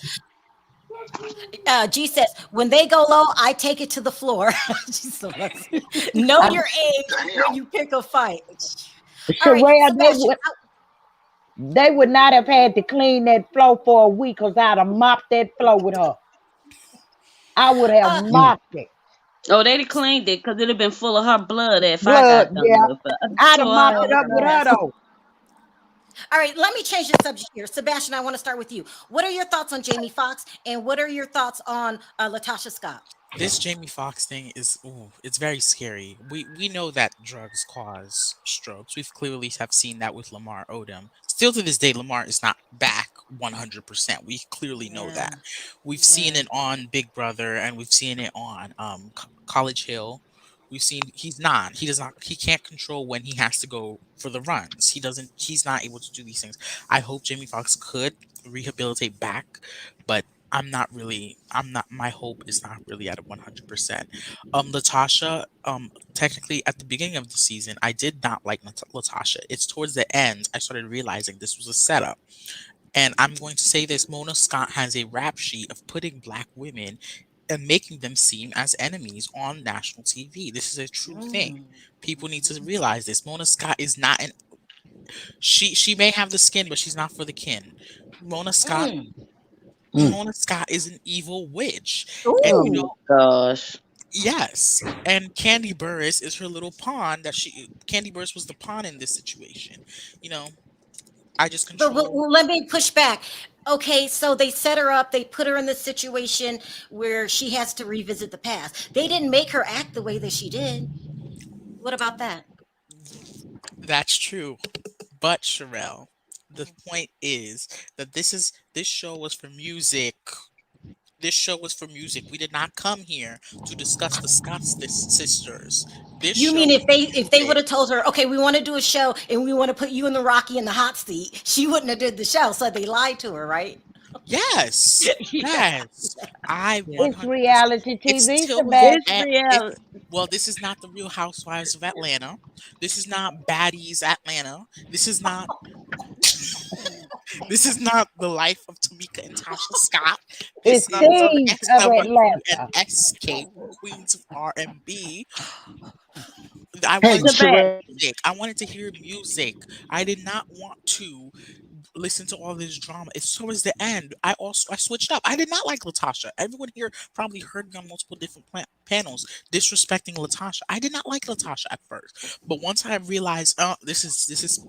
G says, when they go low, I take it to the floor. She's so lucky. Know
I,
your age when you pick a fight. All right,
Sherelle,
Sebastian.
they would not have had to clean that floor for a week because I'd have mopped that floor with her. I would have
Uh,
mopped it.
Oh, they'd have cleaned it because it'd have been full of her blood if I
Blood,
got done
yeah.
with her. I
I'd have
tore
mopped
her
it
ass
up with
up.
her though.
all right, let me change the subject here. Sebastian, I want to start with you. What are your thoughts on Jamie Foxx, and what are your thoughts on Latasha Scott?
This Jamie Foxx thing is, ooh, it's very scary. We know that drugs cause strokes. We've clearly have seen that with Lamar Odom. Still to this day, Lamar is not back 100%. We clearly know
Yeah,
that. We've seen
yeah.
it on Big Brother, and we've seen it on College Hill. We've seen he's not. He does not. He can't control when he has to go for the runs. He doesn't. He's not able to do these things. I hope Jamie Foxx could rehabilitate back, but I'm not my hope is not really at a 100%. Latasha, technically at the beginning of the season, I did not like Latasha. It's towards the end I started realizing this was a setup. And I'm going to say this, Mona Scott has a rap sheet of putting black women and making them seem as enemies on national TV. This is a true thing.
Mm,
People need to
mhm,
realize this. Mona Scott is not an she may have the skin, but she's not for the kin. Mona Scott
mm.
Mm.
Mona Scott is an evil witch. And
Oh
you
Ooh.
my
know,
gosh.
yes. And Candy Burris is her little pawn that she Candy Burris was the pawn in this situation. You know, I just
But
control.
let me push back. Okay, so they set her up. They put her in this situation where she has to revisit the past. They didn't make her act the way that she did. What about that?
That's true. But Sharrell, the point is that this show was for music. This show was for music. We did not come here to discuss the sisters. This
You
show
mean
was for
if they would
music.
have told her, okay, we want to do a show and we want to put you and the Rocky in the hot seat, she wouldn't have did the show. So they lied to her, right?
Yes.
Yeah.
Yes. I
Yeah.
It's
100%.
reality
It's
TV,
till the
It's
Sebastian.
end.
real.
Well, this is not the Real Housewives of Atlanta. This is not Baddies Atlanta. This is not the life of Tamika and Tasha Scott.
It's
This is
Thieves of
SW and
Atlanta.
SK, Queens of R&B. I
Hey,
wanted to hear
Sebastian.
Sherelle.
music. I wanted to hear music. I did not want to listen to all this drama. It's towards the end. I switched up. I did not like Latasha. Everyone here probably heard me on multiple different panels disrespecting Latasha. I did not like Latasha at first, but once I realized, this is,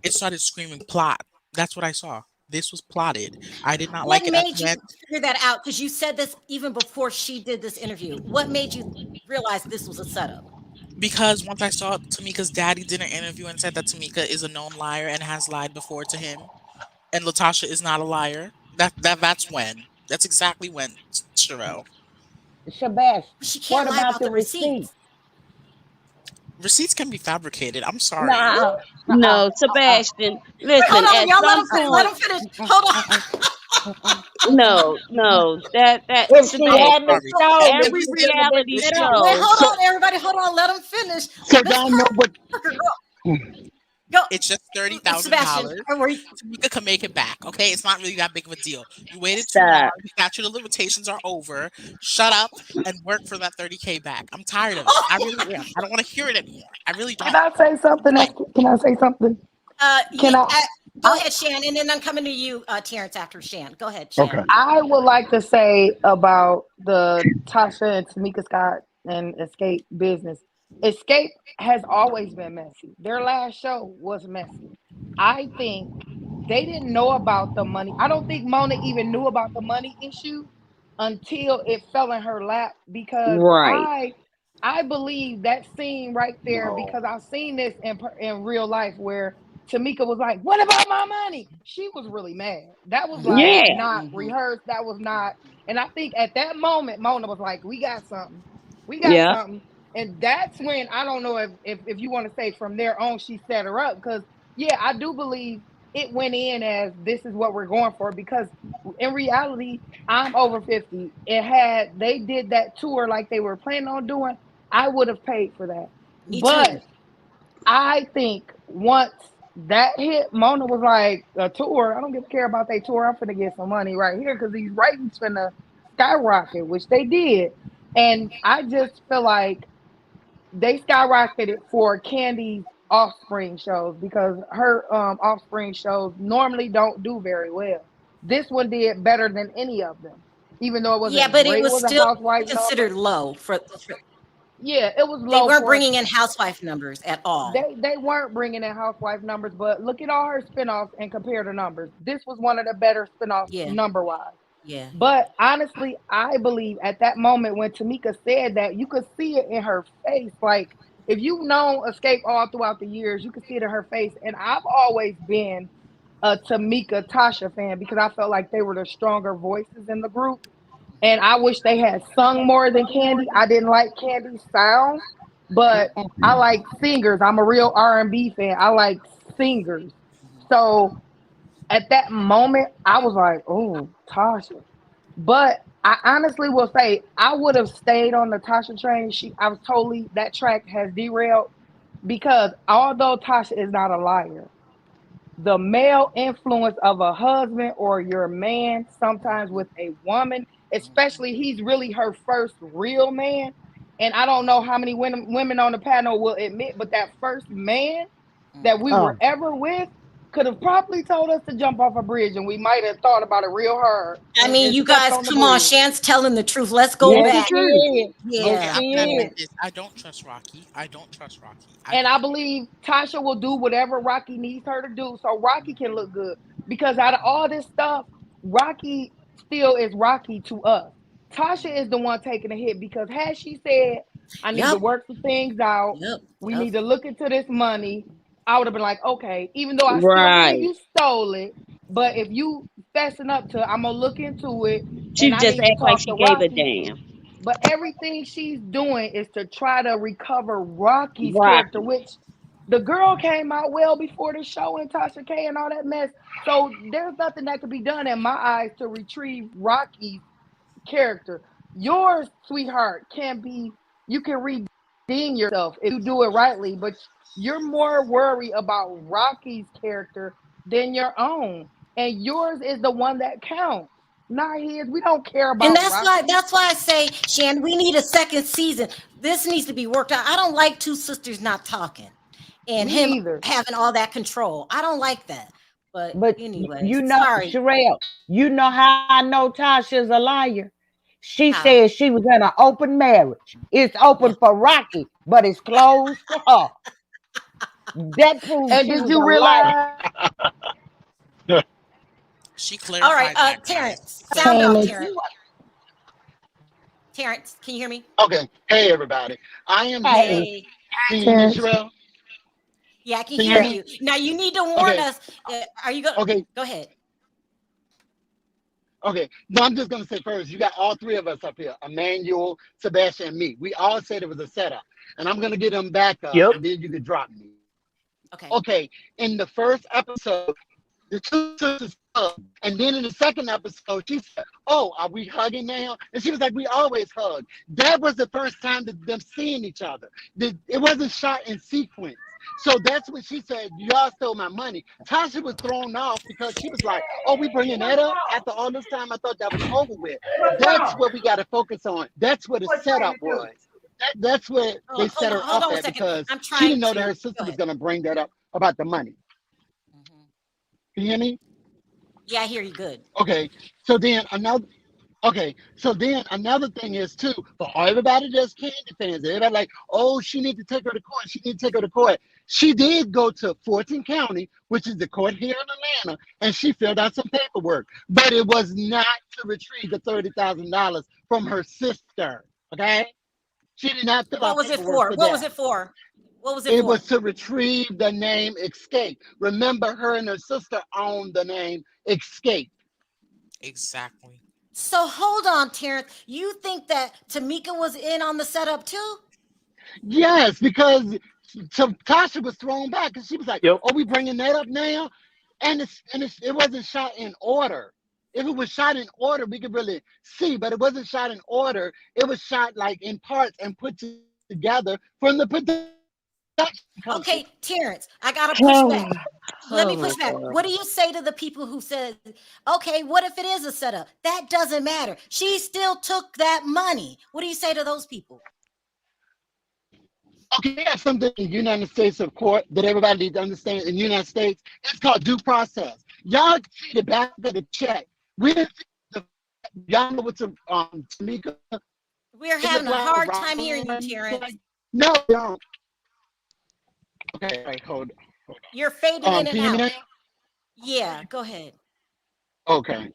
it started screaming plot. That's what I saw. This was plotted. I did not
What
like it at
made
the
you
end
figure that out? Because you said this even before she did this interview. What made you realize this was a setup?
because once I saw Tamika's daddy did an interview and said that Tamika is a known liar and has lied before to him, and Latasha is not a liar. That's when. That's exactly when, Sherelle.
Sebastian,
She can't
what
lie
about
about
the
the
receipt?
receipts.
Receipts can be fabricated. I'm sorry.
Nah,
No, Sebastian.
Wait, hold
Listen,
on,
at
y'all.
some
Let
point,
him finish. Hold on.
No, that
If she
Sebastian,
hadn't
Sorry.
told me,
every
she wouldn't have been
reality
Wait,
saying
wait,
show.
hold
So,
on, everybody, hold on. Let him finish.
so
Miss
y'all know what?
Parker, go.
It's just
Sebastian,
$30,000.
were you,
Tamika can make it back. Okay, it's not really that big of a deal. You waited too long.
Stop.
The statute of limitations are over. Shut up and work for that 30K back. I'm tired of it. I really am. I don't want to hear it anymore. I really
Can
don't.
I say something?
Quit.
Can I say something?
yeah,
Can I?
go
I
ahead, Shan, and then I'm coming to you, Terrence, after Shan. Go ahead,
Okay.
Shan.
I would like to say about the Tasha and Tamika Scott and Escape business. Escape has always been messy. Their last show was messy. I think they didn't know about the money. I don't think Mona even knew about the money issue until it fell in her lap because
Right.
I believe that scene right there
No.
because I've seen this in real life where Tamika was like, "What about my money?" She was really mad. That was like
Yeah.
not rehearsed. That was not. And I think at that moment, Mona was like, "We got something. We got
Yeah.
something." And that's when I don't know if you want to say from there on she set her up because yeah, I do believe it went in as this is what we're going for because in reality, I'm over 50. It had they did that tour like they were planning on doing, I would have paid for that.
Me too.
But I think once that hit, Mona was like, a tour, I don't give a care about their tour. I'm finna get some money right here because these ratings finna skyrocket, which they did. And I just feel like they skyrocketed for Candy's offspring shows because her offspring shows normally don't do very well. This one did better than any of them, even though it
Yeah,
wasn't
but it
great. It
was
was a
still
housewife
considered
number.
low for
Yeah, it was
they
low
weren't
for
bringing in housewife numbers at all.
they weren't bringing in housewife numbers, but look at all her spinoffs and compare the numbers. This was one of the better spinoffs
Yeah,
number wise.
yeah.
But honestly, I believe at that moment when Tamika said that, you could see it in her face. Like if you've known Escape all throughout the years, you could see it in her face. And I've always been a Tamika Tasha fan because I felt like they were the stronger voices in the group. And I wish they had sung more than Candy. I didn't like Candy's sound, but I like singers. I'm a real R&B fan. I like singers. So at that moment, I was like, "Oh, Tasha." But I honestly will say I would have stayed on the Tasha train. I was totally that track has derailed because although Tasha is not a liar, the male influence of a husband or your man sometimes with a woman, especially he's really her first real man. And I don't know how many women on the panel will admit, but that first man that we were
Oh,
ever with could have probably told us to jump off a bridge and we might have thought about it real hard
I mean,
and
you
stepped
guys,
on the
come on,
bridge.
Shan's telling the truth. Let's go
That's
yes,
the
back.
she
truth.
is. Yes,
Okay,
Yeah.
I'm
she
gonna
is.
admit this. I don't trust Rocky. I don't trust Rocky. I
And
don't.
I believe Tasha will do whatever Rocky needs her to do so Rocky can look good. Because out of all this stuff, Rocky still is Rocky to us. Tasha is the one taking a hit because had she said, I need to
Yep.
work some things out,
Yep.
we
Yep.
need to look into this money, I would have been like, okay, even though I still believe
Right.
you stole it, but if you fessing up to, I'm gonna look into it and
She
I
just
need to
act like
talk
she
to
gave a
Rocky.
damn.
But everything she's doing is to try to recover Rocky's character,
Rocky.
which the girl came out well before the show and Tasha K and all that mess. So there's nothing that could be done in my eyes to retrieve Rocky's character. Yours, sweetheart, can be you can redeem yourself if you do it rightly, but you're more worried about Rocky's character than your own. And yours is the one that counts, not his. We don't care
And
about Rocky.
that's why I say, Shan, we need a second season. This needs to be worked out. I don't like two sisters not talking and
Me
him
either.
having all that control. I don't like that. But
But
anyways,
you know,
sorry.
Sharrell, you know how I know Tasha's a liar? She
How?
said she was in an open marriage. It's
Yeah.
open for Rocky, but it's closed for her. That proves
And
she
did
was
you
a liar.
realize
She
All right.
clarified that, guys.
Terrence, sound
came
off,
into
Terrence. Terrence, can you hear me?
Okay. Hey, everybody. I am here.
Hey,
Hey.
Can you hear me,
Terrence?
Sharrell?
Yeah, I can
Can you
hear
hear
Ter-
me?
you. Now you need to warn
Okay.
us. Are you going to
Okay.
go ahead?
Okay. No, I'm just going to say first, you got all three of us up here, Emmanuel, Sebastian, and me. We all said it was a setup. And I'm going to get them back up,
Yep.
and then you can drop me.
Okay.
Okay. In the first episode, The two sisters hugged. And then in the second episode, she said, "Oh, are we hugging now?" And she was like, "We always hug." That was the first time that them seeing each other. It wasn't shot in sequence. So that's when she said, "Y'all stole my money." Tasha was thrown off because she was like, "Oh, we bringing that up after all this time? I thought that was over with." That's what we got to focus on. That's what the setup was. That's where they set her
Hold
up
on a
at
second.
because
I'm
she
trying
didn't know that
to
her
go
sister was
ahead.
going to bring that up about the money.
Mhm.
Can you hear me?
Yeah, I hear you good.
Okay. So then another. Okay, so then another thing is too, for everybody that's candy fans, everybody like, "Oh, she need to take her to court. She need to take her to court." She did go to Fulton County, which is the court here in Atlanta, and she filled out some paperwork, but it was not to retrieve the $30,000 from her sister. Okay, she did not fill
What
out
was it
paperwork
for?
for
What was
that.
it for? What was it
It was
for?
to retrieve the name Escape. Remember, her and her sister owned the name Escape.
Exactly.
So hold on, Terrence. You think that Tamika was in on the setup too?
Yes, because Tasha was thrown back and she was like,
Yep.
"Are we bringing that up now?" It wasn't shot in order. If it was shot in order, we could really see, but it wasn't shot in order. It was shot like in parts and put together from the production company.
Okay, Terrence, I gotta push
Oh,
back. Let
oh
me
my
push back.
God.
What do you say to the people who said, okay, what if it is a setup? That doesn't matter. She still took that money. What do you say to those people?
Okay, we have something in the United States of court that everybody needs to understand. In the United States, it's called due process. Y'all see the back of the check. We didn't see the, y'all know what's Tamika.
We're
It
having
looked
a
like
hard time hearing you,
Ryan.
Terrence.
No, don't. Okay, wait, hold on.
You're fading in
Can
and
you hear me
out.
now?
Yeah, go ahead.
Okay.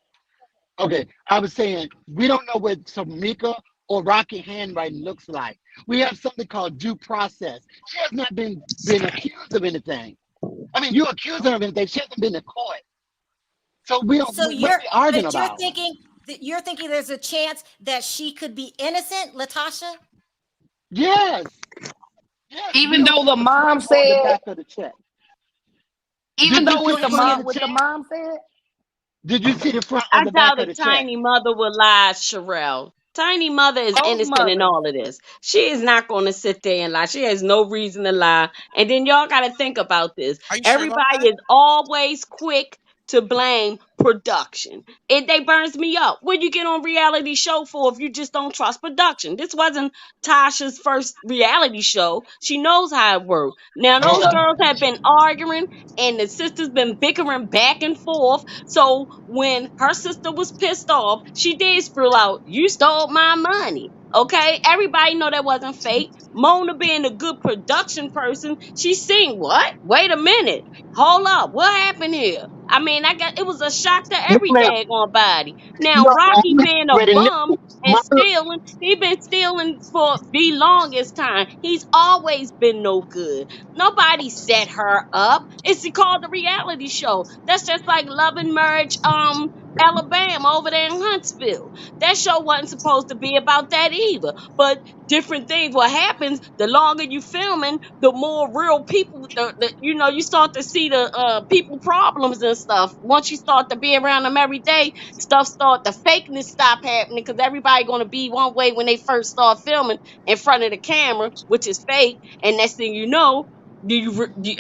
Okay. I was saying we don't know what Tamika or Rocky handwriting looks like. We have something called due process. She has not been accused of anything. I mean, you accuse her of anything. She hasn't been to court. So we don't.
So
What are we arguing
but you're
about?
thinking you're thinking there's a chance that she could be innocent, Latasha?
Yes. Yes. We
Even
don't
though
see
the
the front
mom
or the
said,
back of the check.
even
Did you
though
see
Go
with
the
the
ahead,
front of
mom,
the
Terrence.
what the
check?
mom said,
Did you see the front or
I
the back
doubt
of
a
the check?
tiny mother would lie, Sharrell. Tiny mother is
most
innocent in
mothers,
all of this. She is not going to sit there and lie. She has no reason to lie. And then y'all got to think about this.
Are you sure about
Everybody
that?
is always quick to blame production. They burns me up. What you get on reality show for if you just don't trust production? This wasn't Tasha's first reality show. She knows how it works. Now
Hold
those
on.
girls have been arguing and the sisters been bickering back and forth. So when her sister was pissed off, she did spill out, "You stole my money." Okay, everybody know that wasn't fake. Mona being a good production person, she seen what? Wait a minute. Hold up. What happened here? I mean, I got it was a shock to
No,
every
ma'am.
daggone body. Now,
No, ma'am.
Rocky
We
being a
already
bum
knew.
and
Mother,
stealing, he been stealing for the longest time. He's always been no good. Nobody set her up. It's called the reality show. That's just like Love and Merge, Alabama over there in Huntsville. That show wasn't supposed to be about that either. But different things. What happens the longer you filming, the more real people. You start to see the people problems and stuff. Once you start to be around them every day, stuff start the fakeness stop happening because everybody gonna be one way when they first start filming in front of the camera, which is fake. And next thing you know,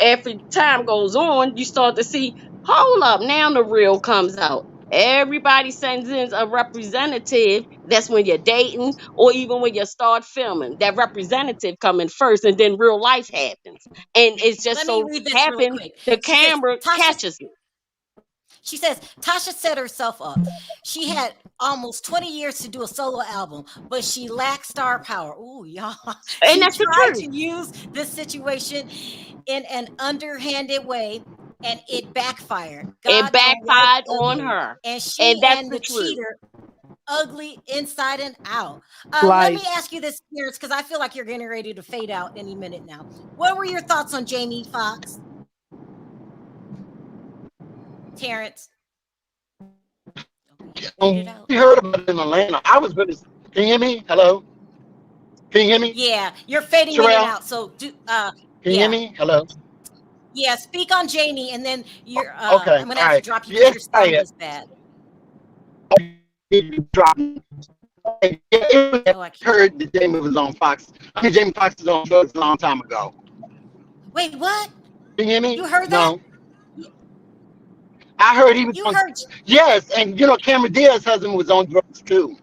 after time goes on, you start to see. Hold up, now the real comes out. Everybody sends in a representative. That's when you're dating, or even when you start filming. That representative coming first, and then real life happens. And it's just
Let me
so
read this really
happen
quick.
the
She says,
camera
Tasha
catches it.
She says Tasha set herself up. She had almost 20 years to do a solo album, but she lacked star power. Ooh, y'all.
And
She
that's the
tried
truth.
to use this situation in an underhanded way, and it backfired.
It
God don't like
backfired on
ugly.
her.
And
And
she
that's
and
the
the
truth.
cheater ugly inside and out. Let me
like
ask you this, Terrence, because I feel like you're getting ready to fade out any minute now. What were your thoughts on Jamie Foxx? Terrence? Okay, he faded out.
we heard about it in Atlanta. I was really. Can you hear me? Hello? Can you hear me?
Yeah, you're fading in and
Sharrell?
out. So
Can you hear
yeah.
me? Hello?
Yeah, speak on Jamie, and then you're.
Okay,
I'm gonna
all
have to
right.
drop you because
Yes,
your
I
sound
am.
is bad.
You dropped me. Okay, yeah,
Oh, I can't.
heard that Jamie was on Fox. I mean, Jamie Foxx was on drugs a long time ago.
Wait, what?
Can you hear me?
You heard that?
No. I heard he was
You
on.
heard?
Yes, and Cameron Diaz's husband was on drugs too.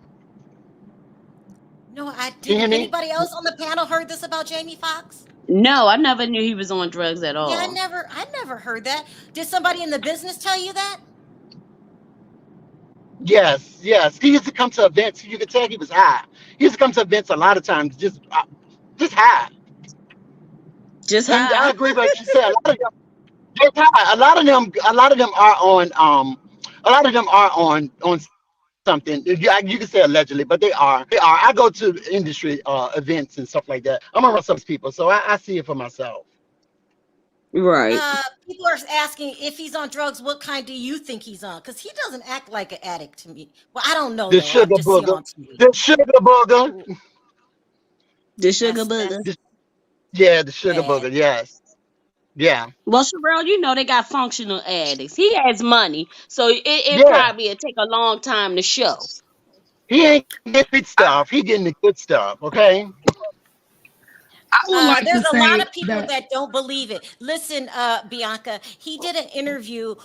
No, I
Can you hear
didn't.
me?
Anybody else on the panel heard this about Jamie Foxx?
No, I never knew he was on drugs at
Yeah,
all.
I never heard that. Did somebody in the business tell you that?
Yes, yes. He used to come to events. You could tell he was high. He used to come to events a lot of times, just high.
Just
And I
high.
agree with what you said. A lot of them, just high. A lot of them are on. A lot of them are on something. You can say allegedly, but they are. They are. I go to industry events and stuff like that. I'm around some people, so I see it for myself.
Right.
People are asking if he's on drugs. What kind do you think he's on? Because he doesn't act like an addict to me. Well, I don't know
The
though. I've
sugar
just seen him
booger.
on TV.
The sugar booger.
The sugar
That's
booger.
Yeah, the sugar
bad.
booger. Yes. Yeah.
Well, Sharrell, you know they got functional addicts. He has money, so it
Yeah.
probably will take a long time to show.
He ain't getting good stuff. He getting the good stuff. Okay.
I would like
There's
to
a lot
say
of people
that
that don't believe it. Listen, Bianca, he did an interview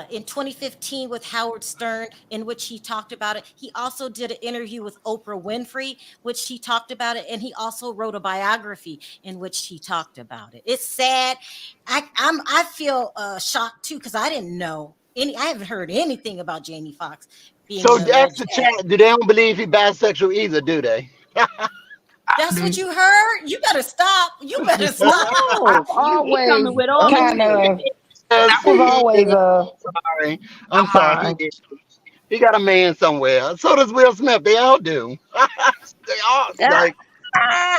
in 2015 with Howard Stern in which he talked about it. He also did an interview with Oprah Winfrey, which he talked about it, and he also wrote a biography in which he talked about it. It's sad. I feel shocked too because I didn't know any. I haven't heard anything about Jamie Foxx being
So
an
ask
alleged
the chat.
addict.
Do they don't believe he bisexual either? Do they?
That's what
do.
you heard. You better stop. You better stop.
No,
I've
he coming
always
with all the
kind
tea.
of
Yes,
that was
he
always
is.
a
Sorry. I'm
I'm
sorry.
fine.
He got a man somewhere. So does Will Smith. They all do. They all
Ah,
like.
ah.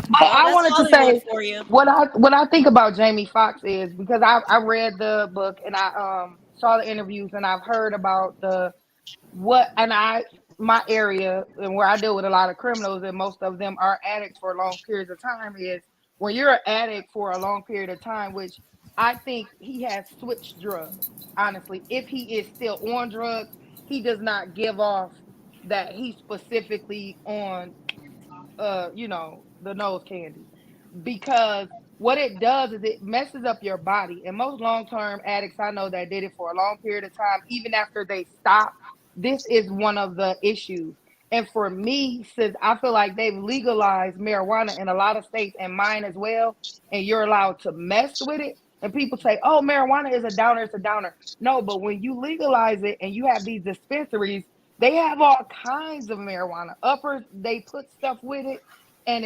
But
Well,
I
that's
wanted to
Hollywood
say
for you.
what I think about Jamie Foxx is because I read the book and I saw the interviews and I've heard about the what and I my area and where I deal with a lot of criminals and most of them are addicts for long periods of time is when you're an addict for a long period of time, which I think he has switched drugs. Honestly, if he is still on drugs, he does not give off that he's specifically on the nose candy because what it does is it messes up your body. And most long-term addicts I know that did it for a long period of time, even after they stop, this is one of the issues. And for me, since I feel like they've legalized marijuana in a lot of states and mine as well, and you're allowed to mess with it, and people say, oh, marijuana is a downer, it's a downer. No, but when you legalize it and you have these dispensaries, they have all kinds of marijuana. Uppers, they put stuff with it, and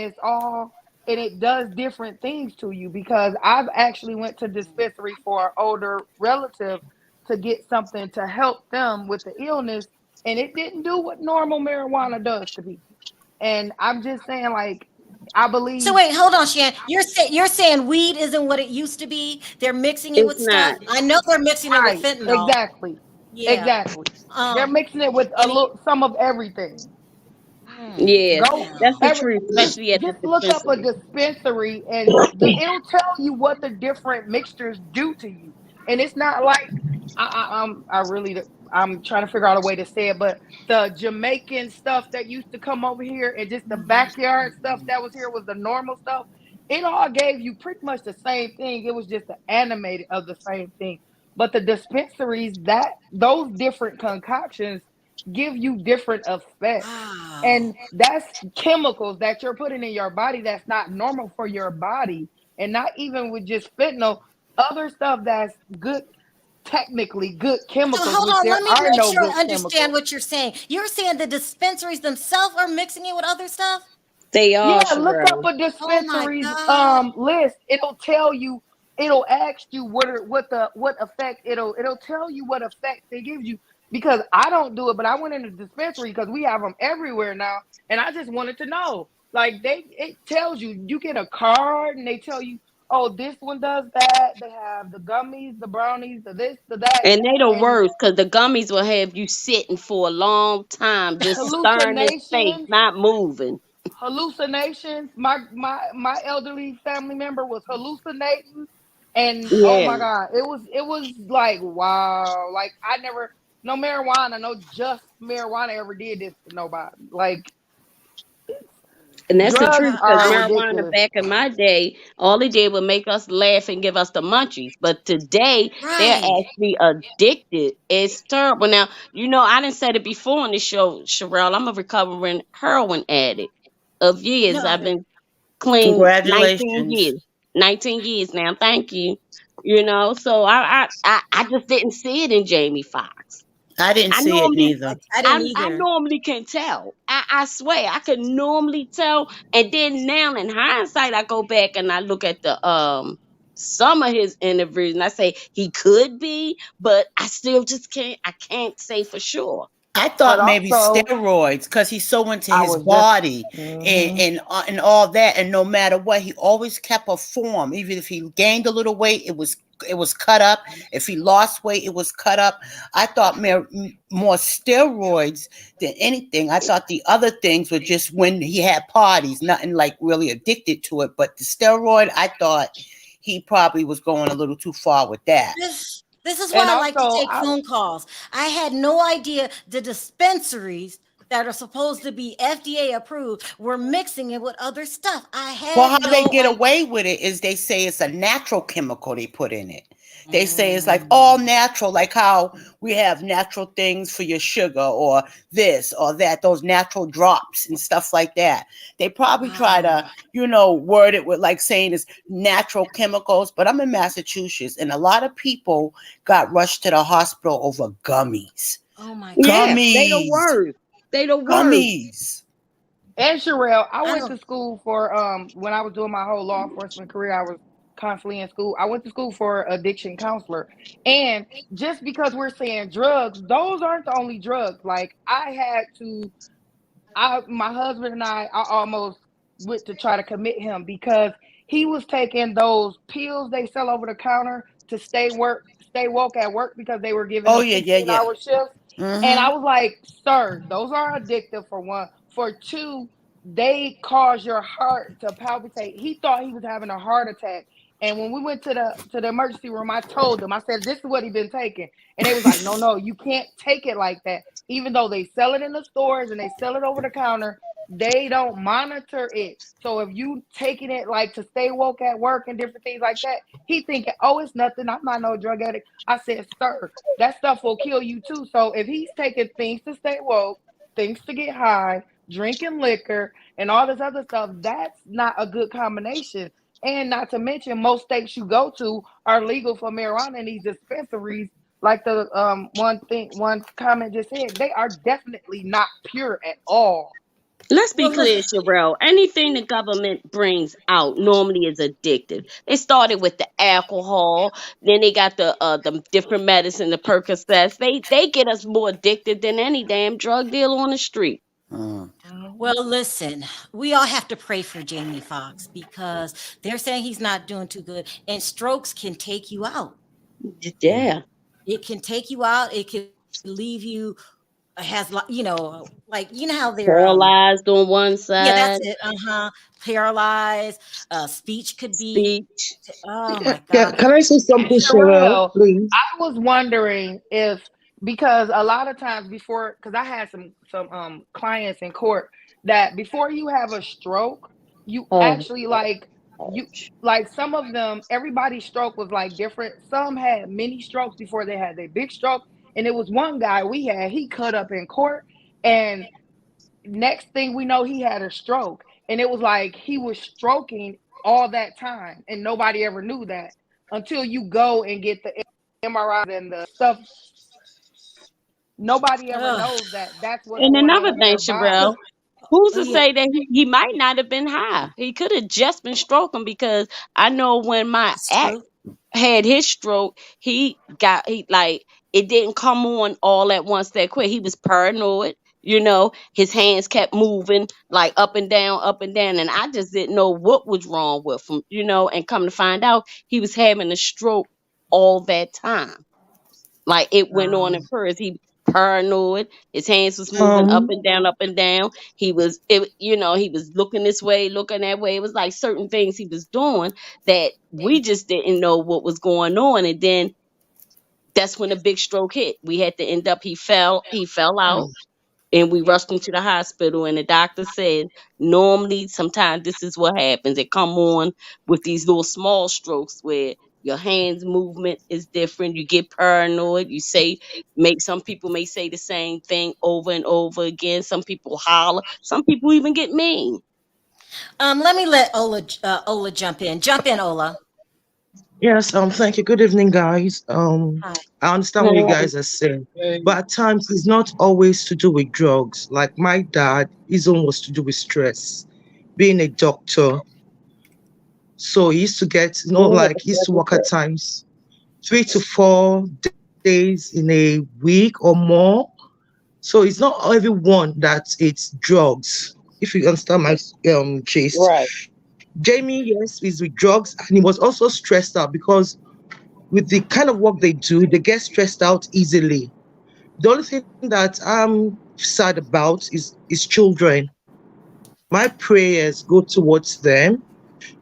it does different things to you because I've actually went to dispensary for an older relative to get something to help them with the illness, and it didn't do what normal marijuana does to people. And I'm just saying, like, I
So
believe
wait, hold on, Shan. You're saying weed isn't what it used to be. They're mixing it
It's
with
not.
stuff. I know they're mixing it with
right,
fentanyl.
exactly,
Yeah.
exactly. They're
Um.
mixing it with a
And it,
little some of everything.
Yeah,
Go
that's the
damn.
every
truth, especially at the
just look up a
dispensary.
dispensary and it'll tell you what the different mixtures do to you. And it's not like I'm trying to figure out a way to say it, but the Jamaican stuff that used to come over here and just the backyard stuff that was here was the normal stuff. It all gave you pretty much the same thing. It was just the animated of the same thing. But the dispensaries that those different concoctions give you different effects.
Wow.
And that's chemicals that you're putting in your body that's not normal for your body. And not even with just fentanyl, other stuff that's good, technically good
So
chemicals,
hold
which
on,
there
let me
are
make
no
sure
good
I understand
chemicals.
what you're saying. You're saying the dispensaries themselves are mixing it with other stuff?
They
Yeah,
are,
look up
Sharrell.
a
Oh my
dispensaries
God.
list. It'll tell you. It'll ask you what effect it'll tell you what effect they give you because I don't do it, but I went in the dispensary because we have them everywhere now, and I just wanted to know. Like it tells you you get a card and they tell you, oh, this one does that. They have the gummies, the brownies, the this, the that,
And they the
and
worst because the gummies will have you sitting for a long time, just staring at space,
hallucinations.
not moving.
Hallucinations. My elderly family member was hallucinating. And oh
Yeah.
my God, it was like wow. Like I never no marijuana, no just marijuana ever did this to nobody. Like
And that's the
drugs
truth, because
are
I
marijuana
ridiculous.
back in my day, all it did was make us laugh and give us the munchies. But today, they're
right.
actually addicted. It's terrible. Now, I didn't said it before on the show, Sharrell. I'm a recovering heroin addict of years.
No,
I've been clean 19
Congratulations.
years. 19 years now. Thank you. So I just didn't see it in Jamie Foxx.
I didn't
I
see it
normally
I,
neither.
I didn't
I
either.
normally can tell. I swear I can normally tell. And then now in hindsight, I go back and I look at the some of his interviews and I say he could be, but I still just can't say for sure.
I
But
thought maybe
also
steroids because he's so into
I
his
was just
body
mhm.
and all that, and no matter what, he always kept a form. Even if he gained a little weight, it was cut up. If he lost weight, it was cut up. I thought more steroids than anything. I thought the other things were just when he had parties, nothing like really addicted to it. But the steroid, I thought he probably was going a little too far with that.
This is
And
why I like to
also
take
I
phone calls. I had no idea the dispensaries that are supposed to be FDA approved were mixing it with other stuff. I
Well,
had
how they
no
get
idea.
away with it is they say it's a natural chemical they put in it. They say it's like all
Mm.
natural, like how we have natural things for your sugar or this or that, those natural drops and stuff like that. They probably try to,
Wow.
word it with like saying it's natural chemicals. But I'm in Massachusetts and a lot of people got rushed to the hospital over gummies.
Oh my
Yeah,
God.
they the
Gummies.
worst. They the worst.
Gummies.
and Sharrell, I
I
went to
don't.
school for when I was doing my whole law enforcement career, I was constantly in school. I went to school for addiction counselor. And just because we're saying drugs, those aren't the only drugs. Like I had to my husband and I almost went to try to commit him because he was taking those pills they sell over the counter to stay woke at work because they were giving
Oh
them
yeah, yeah, yeah.
16-hour shifts. And I
Mm-hmm.
was like, sir, those are addictive for one. For two, they cause your heart to palpitate. He thought he was having a heart attack. And when we went to the emergency room, I told them, I said, this is what he been taking. And they was like, no, no, you can't take it like that. Even though they sell it in the stores and they sell it over the counter, they don't monitor it. So if you taking it like to stay woke at work and different things like that, he thinking, oh, it's nothing. I'm not no drug addict. I said, sir, that stuff will kill you too. So if he's taking things to stay woke, things to get high, drinking liquor, and all this other stuff, that's not a good combination. And not to mention, most states you go to are legal for marijuana in these dispensaries. Like the one comment just said, they are definitely not pure at all.
Let's be
Well,
clear,
listen.
Sherelle. Anything the government brings out normally is addictive. They started with the alcohol, then they got the different medicine, the Percocets. They get us more addicted than any damn drug deal on the street.
Mm.
Well, listen. We all have to pray for Jamie Foxx because they're saying he's not doing too good, and strokes can take you out.
Yeah.
Yeah,
It can take you out. It can leave you like how they're
paralyzed on one
yeah, that's
side,
it. Uh-huh. Paralyzed. Speech could be
speech.
oh
Yeah,
my
yeah.
God.
Can I say something, Sharrell,
Sherelle,
please?
I was wondering if because a lot of times before, because I had some clients in court that before you have a stroke, you
Oh,
actually like some of them, everybody's stroke was like different. Some had mini strokes before they had their big stroke, and it was one guy we had, he cut up in court, and next thing we know, he had a stroke, and it was like he was stroking all that time, and nobody ever knew that until you go and get the MRIs and the stuff. Nobody ever
Ugh.
knows that that's what's
and
going on
another
in
thing,
their body.
Sherelle. Who's to
Yeah,
say that he might not have been high? He could have just been stroking, because I know when my
it's
ex
true.
had his stroke, he like, it didn't come on all at once that quick. He was paranoid, his hands kept moving like up and down, and I just didn't know what was wrong with him, and come to find out he was having a stroke all that time. Like, it went on
Um,
at first. He paranoid. His hands was moving up
Um,
and down, up and down. He was looking this way, looking that way. It was like certain things he was doing that we just didn't know what was going on. And then that's when the big stroke hit. We had to end up. He fell out, and we rushed him to the hospital. And the doctor said, normally, sometimes this is what happens. It come on with these little small strokes where your hands movement is different. You get paranoid. You say, make some people may say the same thing over and over again. Some people holler. Some people even get mean.
Let me let Ola jump in. Jump in, Ola.
Yes, thank you. Good evening, guys.
Hi.
I understand what you
Right.
guys are saying,
Hey,
but at times it's not always to do with drugs. Like my dad, his own was to do with stress. Being a doctor, so he used to get,
oh,
like he used to work at times 3 to 4 days in a week or more. So it's not everyone that it's drugs. If you understand my gist.
right.
Jamie, yes, is with drugs, and he was also stressed out because with the kind of work they do, they get stressed out easily. The only thing that I'm sad about is children. My prayers go towards them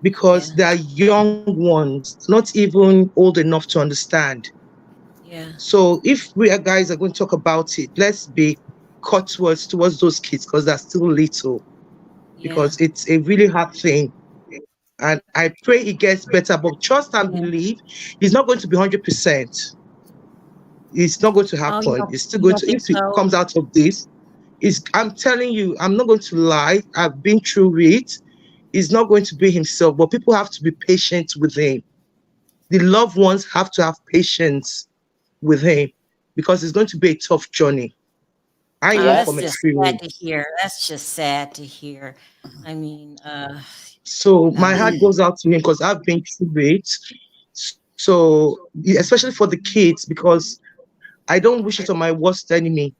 because
Yeah.
they are young ones, not even old enough to understand.
Yeah.
So if we are guys are going to talk about it, let's be towards those kids because they're still little,
Yeah.
because it's a really hard thing. And I pray it gets better, but trust and
Yeah.
believe it's not going to be 100%. It's not going to
Oh,
happen. It's still
you
going
don't
to,
think
if it
so?
comes out of this, is I'm telling you, I'm not going to lie. I've been through it. He's not going to be himself, but people have to be patient with him. The loved ones have to have patience with him because it's going to be a tough journey. I
Oh,
know
Yeah.
that's
from
just sad to
experience.
hear. That's just sad to hear. I mean,
So my
God.
heart goes out to him because I've been through it. So, especially for the kids, because I don't wish it on my worst enemy.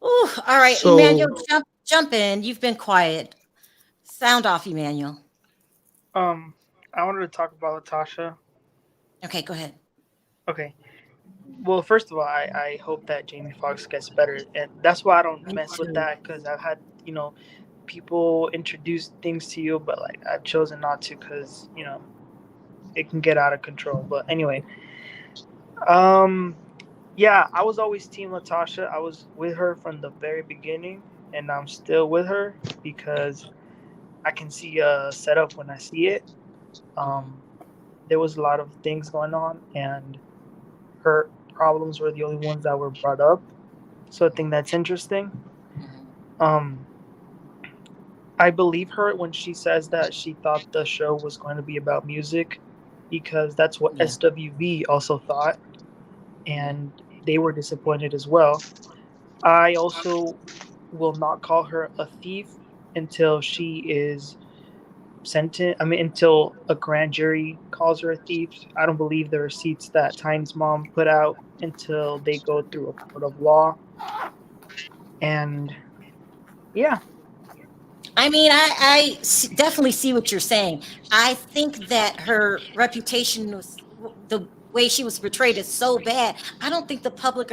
Ooh, all right, Emmanuel,
So,
jump in. You've been quiet. Sound off, Emmanuel.
Um, I wanted to talk about Tasha.
Okay, go ahead.
Okay. Well, first of all, I hope that Jamie Foxx gets better, and that's why I don't
Me
mess with
too.
that because I've had people introduce things to you, but like I've chosen not to because it can get out of control. But anyway, um, yeah, I was always Team Latasha. I was with her from the very beginning, and I'm still with her because I can see a setup when I see it.
Mhm,
Um, there was a lot of things going on, and her problems were the only ones that were brought up. So I think that's interesting.
mhm.
Um, I believe her when she says that she thought the show was going to be about music because that's what
Yeah,
SWV also thought,
yeah,
and they were disappointed as well. I also will not call her a thief until she is sentenced. I mean, until a grand jury calls her a thief. I don't believe the receipts that Time's mom put out until they go through a court of law. And yeah,
I mean, definitely see what you're saying. I think that her reputation was the way she was portrayed is so bad. I don't think the public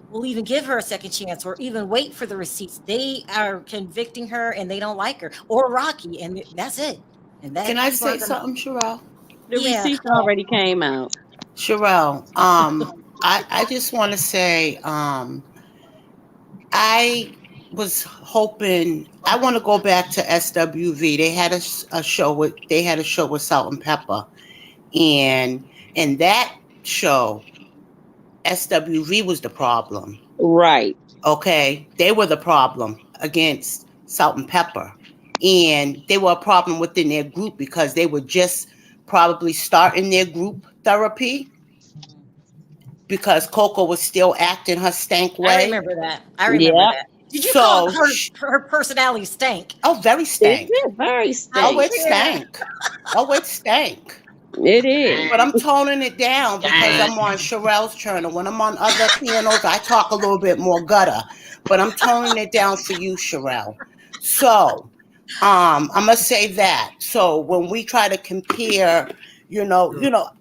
will even give her a second chance or even wait for the receipts. They are convicting her and they don't like her or Rocky, and that's it. And
Can
that
I
people are
say
gonna,
something, Sharrell?
The
yeah.
receipts already came out.
Sharrell, I just want to say, I was hoping I want to go back to SWV. They had a show with Salt and Pepper, and in that show, SWV was the problem.
Right.
Okay, they were the problem against Salt and Pepper, and they were a problem within their group because they were just probably starting their group therapy
Mhm.
because Coco was still acting her stank
I
way.
remember that. I remember
Yep.
that. Did you call
So,
her personality stank?
oh, very
It
stank.
did. Very
I
Oh,
stank.
it
did.
stank. Oh, it stank.
It is.
But I'm toning it down because I'm on Sharrell's channel. When I'm on other pianos, I talk a little bit more gutter. But I'm toning it down for you, Sharrell. So, I'm gonna say that. So when we try to compare,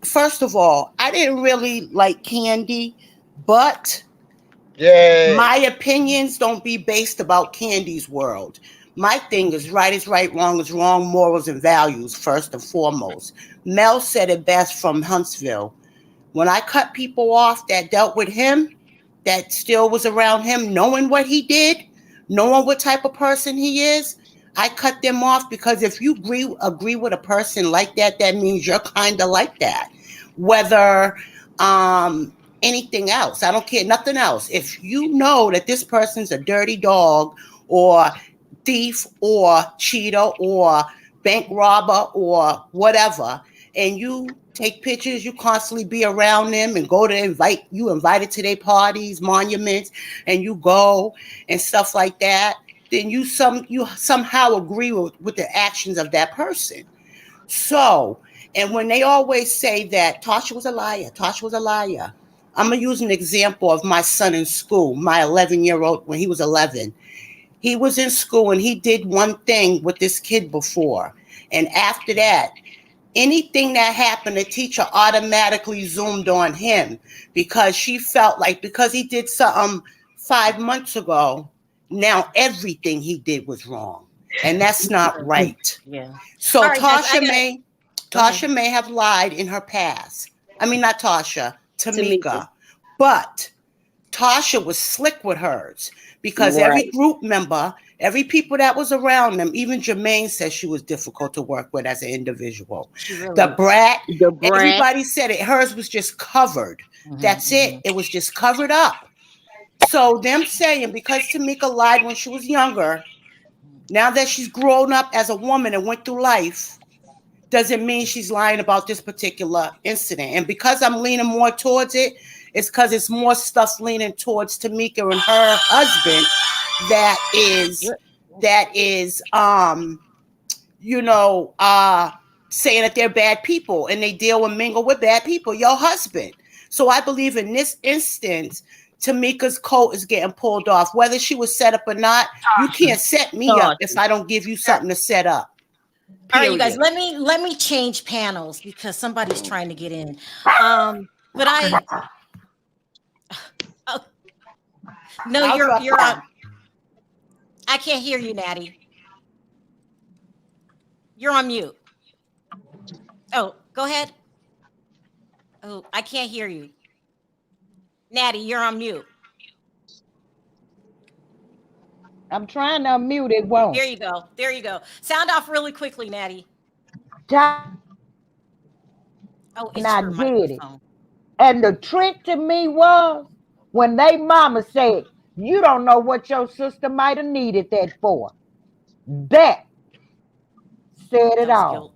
first of all, I didn't really like Candy But
Yay.
my opinions don't be based about Candy's world. My thing is right, wrong is wrong, morals and values first and foremost. Mel said it best from Huntsville. When I cut people off that dealt with him, that still was around him, knowing what he did, knowing what type of person he is, I cut them off because if you agree with a person like that, that means you're kind of like that. Whether anything else, I don't care, nothing else. If you know that this person's a dirty dog or thief or cheater or bank robber or whatever, and you take pictures, you constantly be around them and go to invited to their parties, monuments, and you go and stuff like that, then you somehow agree with the actions of that person. So, and when they always say that Tasha was a liar, Tasha was a liar, I'm gonna use an example of my son in school, my 11-year-old, when he was 11. He was in school and he did one thing with this kid before. And after that, anything that happened, the teacher automatically zoomed on him because she felt like because he did something 5 months ago, now everything he did was wrong. And that's not right.
Yeah.
So
All right, guys, I gotta go ahead.
Tasha may have lied in her past. I mean, not Tasha,
Tamika.
Tamika. But Tasha was slick with hers because every
Right.
group member, every people that was around them, even Jermaine said she was difficult to work with as an individual.
She really
The
is.
brat,
The brat.
everybody said it. Hers was just covered. That's it. It was just covered up. So them saying because Tamika lied when she was younger, now that she's grown up as a woman and went through life, doesn't mean she's lying about this particular incident. And because I'm leaning more towards it, it's because it's more stuff leaning towards Tamika and her husband that is saying that they're bad people and they deal and mingle with bad people, your husband. So I believe in this instance, Tamika's coat is getting pulled off. Whether she was set up or not, you can't set me up if I don't give you something to set up.
All right, you guys,
Period.
let me change panels because somebody's trying to get in. But I oh, no,
I'll drop
you're
down.
on. I can't hear you, Natty. You're on mute. Oh, go ahead. Oh, I can't hear you. Natty, you're on mute.
I'm trying to unmute it, won't.
There you go. There you go. Sound off really quickly, Natty. Oh,
And
it's
I
your
did it.
microphone.
And the trick to me was when they mama said, you don't know what your sister might have needed that for. That said
That
it
was
all.
guilt.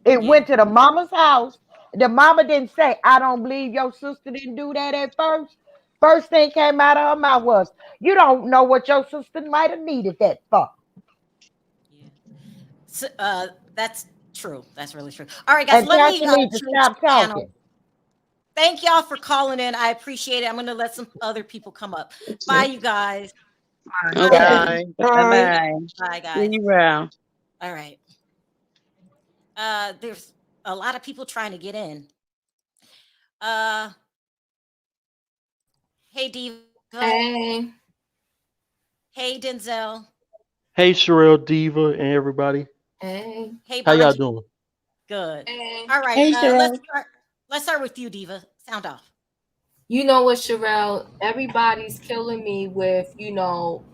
It
Yeah.
went to the mama's house. The mama didn't say, I don't believe your sister didn't do that at first. First thing came out of her mouth was, you don't know what your sister might have needed that for.
Yeah. So, that's true. That's really true. All right, guys,
And
let me
Tasha needs to
change
stop
panel.
talking.
Thank y'all for calling in. I appreciate it. I'm going to let some other people come up. Bye, you guys.
Okay.
Bye.
Bye-bye.
Bye,
See
guys.
you around.
All right. There's a lot of people trying to get in. Hey, Diva.
Hey.
Hey, Denzel.
Hey, Sharrell, Diva, and everybody.
Hey.
Hey,
How y'all
Bonji.
doing?
Good.
Hey.
All right.
Hey, Sharrell.
Let's start with you, Diva. Sound off.
You know what, Sharrell? Everybody's killing me with,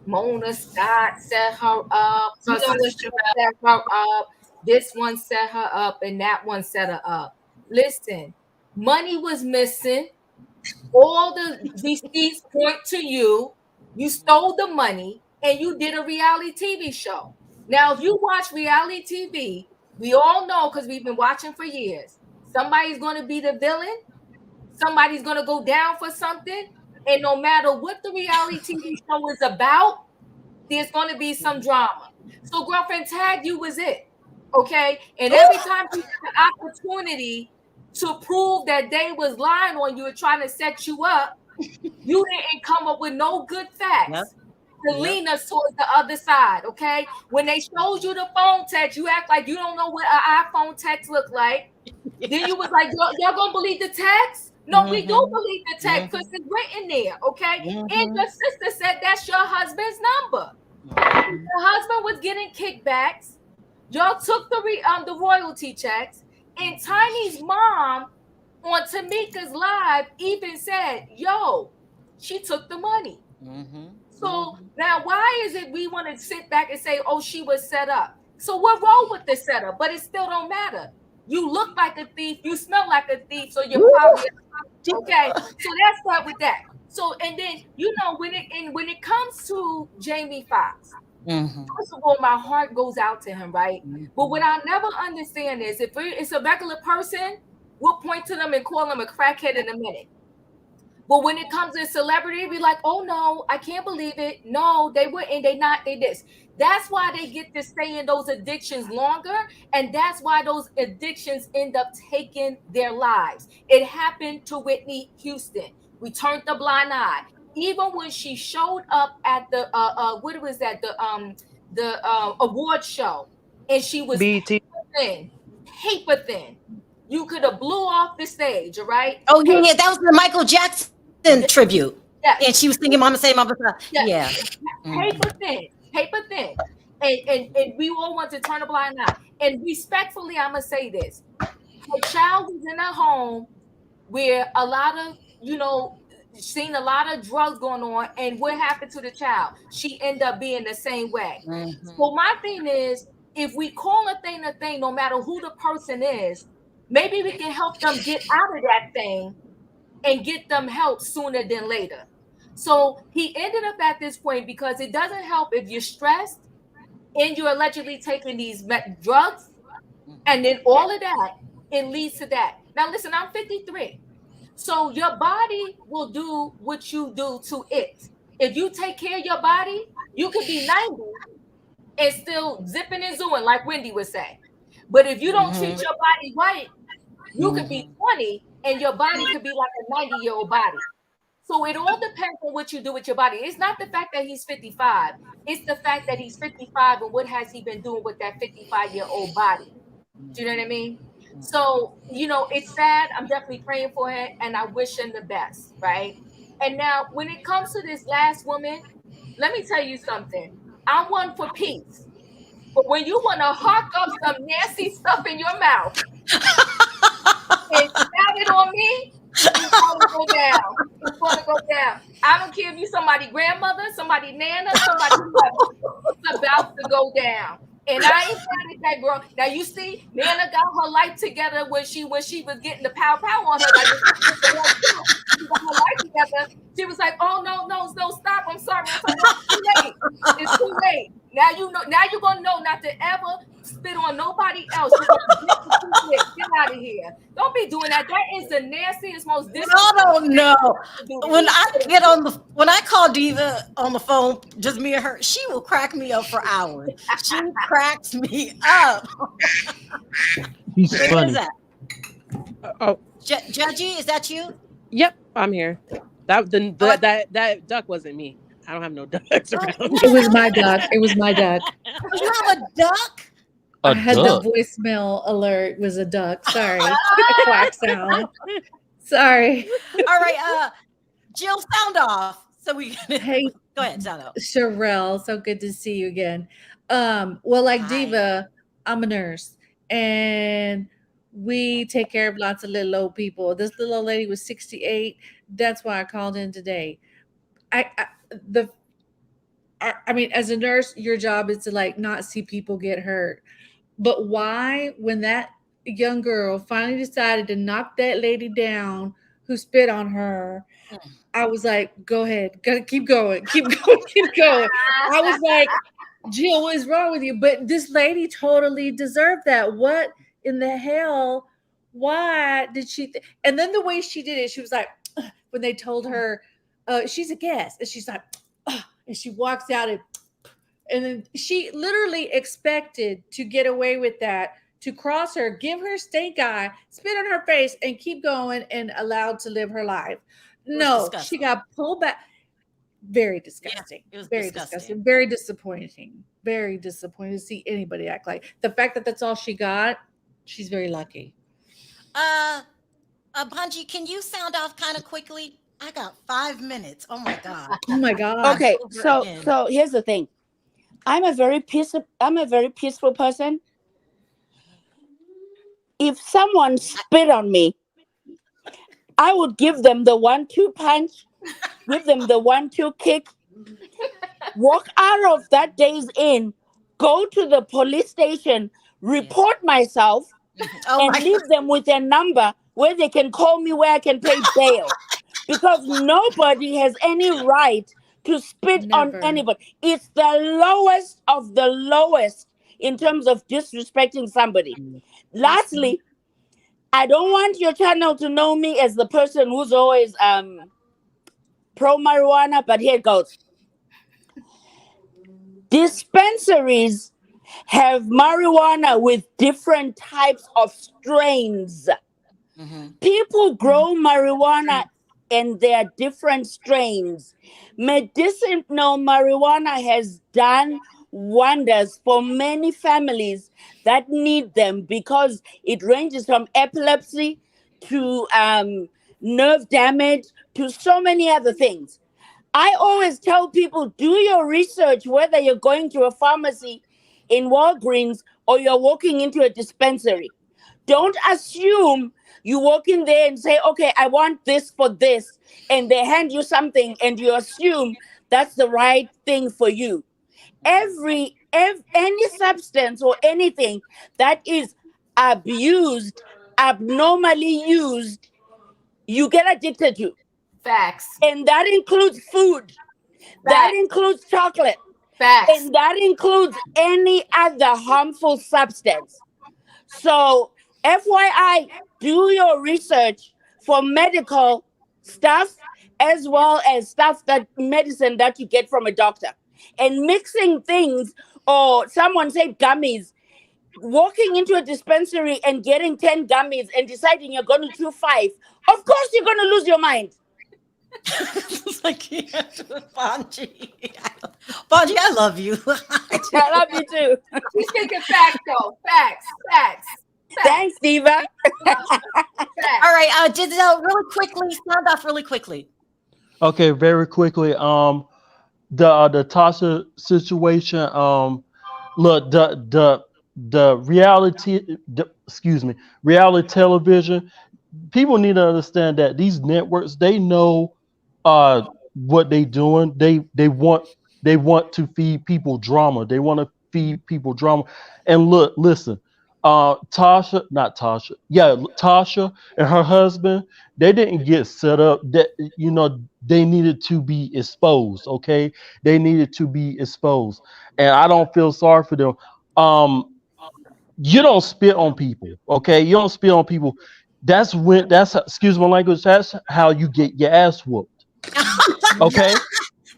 Mona Scott set her up. You know what, Sharrell set her up. This one set her up, and that one set her up. Listen, money was missing. All the receipts point to you. You stole the money, and you did a reality TV show. Now, if you watch reality TV, we all know because we've been watching for years. Somebody's going to be the villain. Somebody's going to go down for something. And no matter what the reality TV show is about, there's going to be some drama. So, girlfriend, tag you was it. Okay. And every time you had an opportunity to prove that they was lying on you and trying to set you up, you didn't come up with no good facts to lean us towards the other side. Okay. When they showed you the phone text, you act like you don't know what an iPhone text look like. Then you was like, y'all gonna believe the text? No, we do believe the text because it's written there, okay? And the sister said that's your husband's number. The husband was getting kickbacks. Y'all took the royalty checks, and Tiny's mom on Tamika's live even said, "Yo, she took the money." So now, why is it we want to sit back and say, "Oh, she was set up"? So we're wrong with the setup, but it still don't matter. You look like a thief, you smell like a thief, so you're probably okay. So let's start with that. So and then when it comes to Jamie Foxx, first of all, my heart goes out to him, right? But what I never understand is if it's a regular person, we'll point to them and call them a crackhead in a minute. But when it comes to celebrity, be like, oh no, I can't believe it. No, they wouldn't, they not, they this. That's why they get to stay in those addictions longer. And that's why those addictions end up taking their lives. It happened to Whitney Houston. We turned the blind eye. Even when she showed up at the what was that? The award show, and she was
BT.
paper thin. You could have blew off the stage, all right?
Oh yeah, that was the Michael Jackson tribute.
Yes.
And she was singing "Mama Say Mama Say." Yeah.
Paper thin. And we all want to turn a blind eye. And respectfully, I'm gonna say this: her child was in a home where a lot of seen a lot of drugs going on, and what happened to the child? She ended up being the same way. So my thing is, if we call a thing, no matter who the person is, maybe we can help them get out of that thing and get them help sooner than later. So he ended up at this point because it doesn't help if you're stressed and you're allegedly taking these drugs, and then all of that, it leads to that. Now listen, I'm 53. So your body will do what you do to it. If you take care of your body, you could be 90 and still zipping and zooing, like Wendy would say. But if you don't treat your body right, you could be 20 and your body could be like a 90-year-old body. So it all depends on what you do with your body. It's not the fact that he's 55. It's the fact that he's 55 and what has he been doing with that 55-year-old body. Do you know what I mean? So, it's sad. I'm definitely praying for him and I wish him the best, right? And now when it comes to this last woman, let me tell you something. I'm one for peace. But when you want to hawk up some nasty stuff in your mouth and shout it on me, it's gonna go down. It's gonna go down. I don't care if you somebody grandmother, somebody nana, somebody whoever. It's about to go down. And I ain't mad at that girl. Now you see, Nana got her life together when she was getting the pow on her. Like, she got her life together. She was like, "Oh no, stop! I'm sorry. It's too late. It's too late. Now you know. Now you're gonna know not to ever spit on nobody else. Get out of here. Don't be doing that. That is the nastiest, most disrespectful.
No. When I call Diva on the phone, just me and her, she will crack me up for hours. She cracks me up.
He's funny.
Judgy, is that you?
Yep, I'm here. That duck wasn't me. I don't have no ducks around.
It was my duck. It was my duck.
You have a duck?
I had the voicemail alert was a duck. Sorry. The quack sound. Sorry.
All right. Jill, sound off. So we
hey,
go ahead, sound off.
Sharrell, so good to see you again. Well, like Hi. Diva, I'm a nurse and we take care of lots of little old people. This little old lady was 68. That's why I called in today. I mean, as a nurse, your job is to like not see people get hurt. But why, when that young girl finally decided to knock that lady down who spit on her, I was like, go ahead, keep going. I was like, Jill, what is wrong with you? But this lady totally deserved that. What in the hell? Why did she? And then the way she did it, she was like, when they told her, she's a guest, and she's like, and she walks out and then she literally expected to get away with that, to cross her, give her stink eye, spit on her face, and keep going and allowed to live her life. No, she got pulled back. Very disgusting. Yeah, it was very disgusting. Very disappointing. Very disappointing to see anybody act like the fact that that's all she got. She's very lucky.
Bungie, can you sound off kind of quickly? I got 5 minutes. Oh my God.
Oh my God.
Okay,
Over
so
again.
so here's the thing. I'm a very peaceful person. If someone spit on me, I would give them the 1-2 punch, give them the 1-2 kick, walk out of that day's inn, go to the police station, report myself,
Oh
and
my
leave them with a number where they can call me, where I can pay bail. Because nobody has any right to spit on
Never.
anybody. It's the lowest of the lowest in terms of disrespecting somebody. Lastly, I don't want your channel to know me as the person who's always pro marijuana, but here it goes. Dispensaries have marijuana with different types of strains. People grow marijuana and there are different strains. Medicinal marijuana has done wonders for many families that need them because it ranges from epilepsy to nerve damage to so many other things. I always tell people, do your research, whether you're going to a pharmacy in Walgreens or you're walking into a dispensary. Don't assume you walk in there and say, okay, I want this for this, and they hand you something and you assume that's the right thing for you. Any substance or anything that is abused, abnormally used, you get addicted to.
Facts.
And that includes food. That includes chocolate.
Facts.
And that includes any other harmful substance. So, FYI, do your research for medical stuff as well as medicine that you get from a doctor. And mixing things, or someone said gummies, walking into a dispensary and getting 10 gummies and deciding you're going to chew 5, of course you're going to lose your mind.
It's like, Bonji. Bonji, I love you.
I love you too.
She's thinking facts, though. Facts.
Thanks, Diva.
All right, Giselle, really quickly, sound off really quickly.
Okay, very quickly. The Tasha situation. Look, the reality. Reality television. People need to understand that these networks, they know what they doing. They want to feed people drama. They want to feed people drama. And look, listen, Tasha and her husband, they didn't get set up. That they needed to be exposed. Okay, they needed to be exposed, and I don't feel sorry for them. You don't spit on people. Okay, you don't spit on people. That's excuse my language. That's how you get your ass whooped. Okay,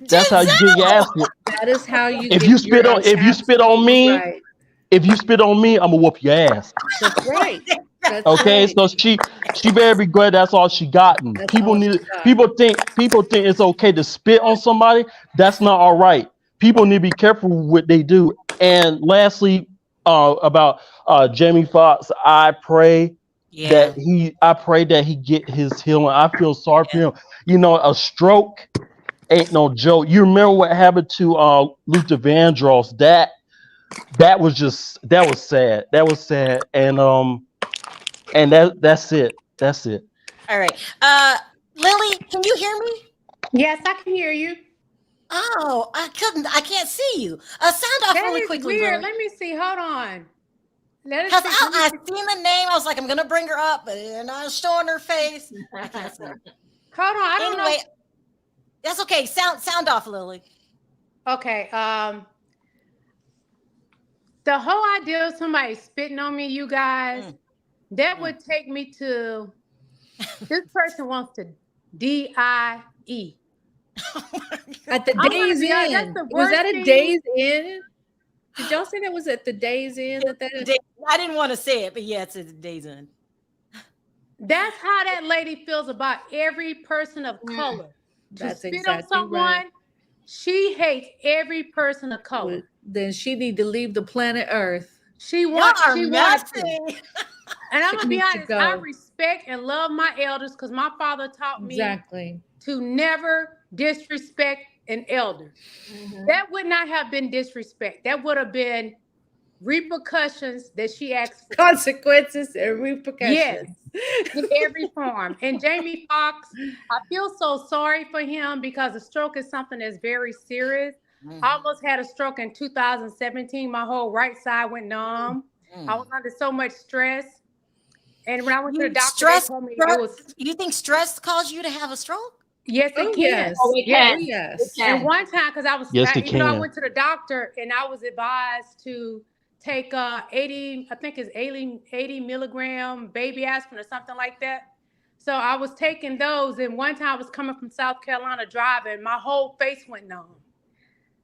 that's how you get your ass whooped.
That is how you.
If you spit on me,
right.
if you spit on me, I'm gonna whoop your ass.
That's right. That's
Okay,
right.
so she better be glad that's all she gotten.
That's
People
all
need
she got.
people think it's okay to spit on somebody. That's not all right. People need to be careful what they do. And lastly, about Jamie Foxx, I pray that he get his healing. I feel sorry for him. A stroke ain't no joke. You remember what happened to Luther Vandross? That was sad. That was sad. And that's it. That's it.
All right. Lily, can you hear me?
Yes, I can hear you.
Oh, I can't see you. Sound off
That
really
is
quickly,
weird.
Lily.
Let me see. Hold on.
Because I seen the name. I was like, I'm going to bring her up, but they're not showing her face. I can't see her.
Hold on. I don't know.
That's okay. Sound off, Lily.
Okay. The whole idea of somebody spitting on me, you guys, that would take me to this person wants to DIE.
At the Days Inn. Was that a Days Inn? Did y'all say that was at the Days Inn?
I didn't want to say it, but yeah, it's at the Days Inn.
That's how that lady feels about every person of color.
That's
spit
exactly
on someone,
right.
She hates every person of color.
Then she need to leave the planet Earth.
She wants.
Y'all are messy.
And I'm
She
gonna be
needs to
honest, I
go.
respect and love my elders because my father taught me
Exactly.
to never disrespect an elder. That would not have been disrespect. That would have been repercussions that she asked for.
Consequences and
Yes,
repercussions.
in every form. And Jamie Foxx, I feel so sorry for him because a stroke is something that's very serious. I almost had a stroke in 2017. My whole right side went numb. I was under so much stress. And when I went to the doctor, they told me it was.
You think stress caused you to have a stroke?
Yes, it
Oh,
can.
yes.
Oh, it
Yes.
can.
Oh, yes.
It can.
And one time, because I was,
Yes, it
even though I
can.
went to the doctor and I was advised to take 80, I think it's 80 milligram baby aspirin or something like that. So I was taking those. And one time I was coming from South Carolina driving, my whole face went numb.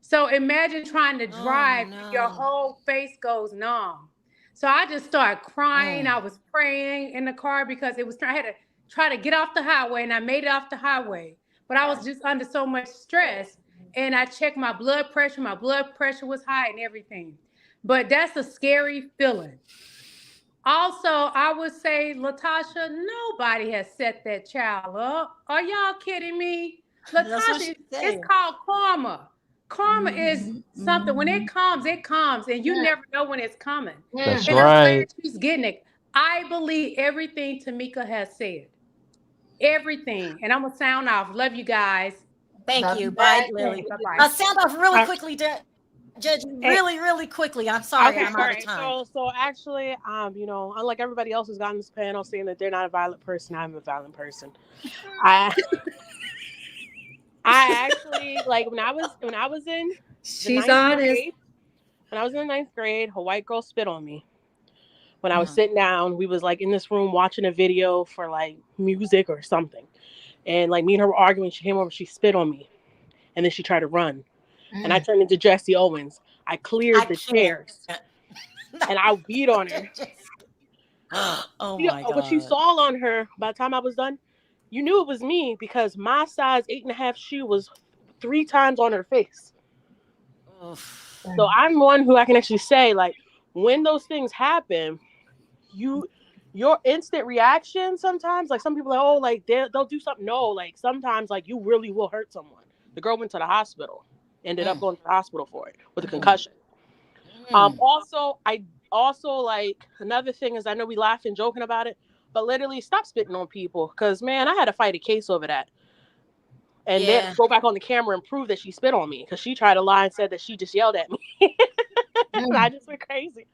So imagine trying to drive and your whole face goes numb. So I just started crying. I was praying in the car because I had to try to get off the highway, and I made it off the highway. But I was just under so much stress, and I checked my blood pressure. My blood pressure was high and everything. But that's a scary feeling. Also, I would say, Latasha, nobody has set that child up. Are y'all kidding me?
That's what
Latasha,
she's
it's
saying.
called karma. Karma is something. When it comes, and you never know when it's coming.
That's
And I'm glad
right.
she's getting it. I believe everything Tamika has said. Everything. And I'm going to sound off. Love you guys.
Thank you. Bye, Lily.
Bye-bye.
Sound off really quickly, Judge. Really, really quickly. I'm sorry,
Okay,
I'm
all
out of
right.
time.
So actually, unlike everybody else who's gotten this panel saying that they're not a violent person, I'm a violent person. I actually when I was in
She's honest.
grade, when I was in the 9th grade, a white girl spit on me. When I was sitting down, we was in this room watching a video for music or something. And me and her were arguing. She came over, she spit on me. And then she tried to run. And I turned into Jesse Owens. I cleared the chairs. And I beat on her.
Oh my God.
What you saw on her by the time I was done, you knew it was me because my size 8.5 shoe was 3 times on her face.
Oof.
So I'm one who I can actually say, when those things happen, your instant reaction sometimes, some people are they'll do something. No, sometimes you really will hurt someone. The girl went to the hospital, ended up going to the hospital for it with a concussion. Also, another thing is, I know we laugh and joking about it, but literally stop spitting on people because, man, I had to fight a case over that. And then go back on the camera and prove that she spit on me because she tried to lie and said that she just yelled at me. I just went crazy.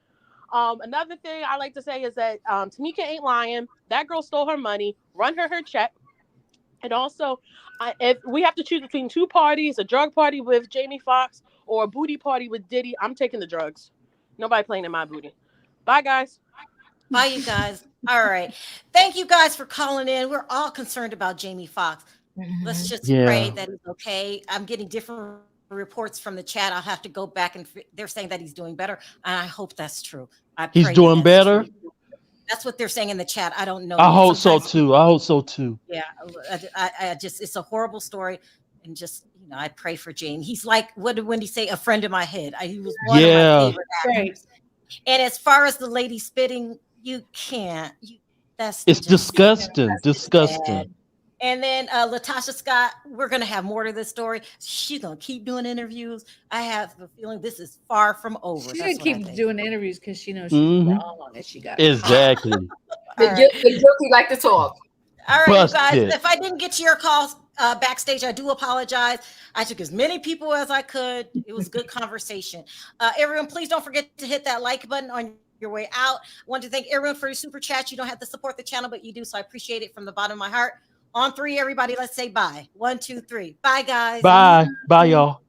Another thing I like to say is that Tamika ain't lying. That girl stole her money. Run her check. And also, if we have to choose between 2 parties, a drug party with Jamie Foxx or a booty party with Diddy, I'm taking the drugs. Nobody playing in my booty. Bye, guys.
Bye, you guys. All right. Thank you guys for calling in. We're all concerned about Jamie Foxx. Let's just pray that he's okay. I'm getting different reports from the chat. I'll have to go back, and they're saying that he's doing better. And I hope that's true.
He's doing better.
True. That's what they're saying in the chat. I don't know.
I hope so too.
Yeah, I just, it's a horrible story, and just I pray for Jamie. He's like, what did Wendy say? A friend in my head. He was one of my favorite actors. And as far as the lady spitting, you can't. It's
disgusting. Disgusting.
Bad. And then Latasha Scott, we're going to have more to this story. She's going to keep doing interviews. I have the feeling this is far from over.
She's going to keep doing interviews because she knows she's wrong and she got
exactly.
The guilty like to talk.
All right, you guys. If I didn't get to your calls backstage, I do apologize. I took as many people as I could. It was good conversation. Everyone, please don't forget to hit that like button on your way out. I want to thank everyone for your super chat. You don't have to support the channel, but you do. So I appreciate it from the bottom of my heart. On 3, everybody, let's say bye. 1, 2, 3. Bye, guys.
Bye. Bye, y'all.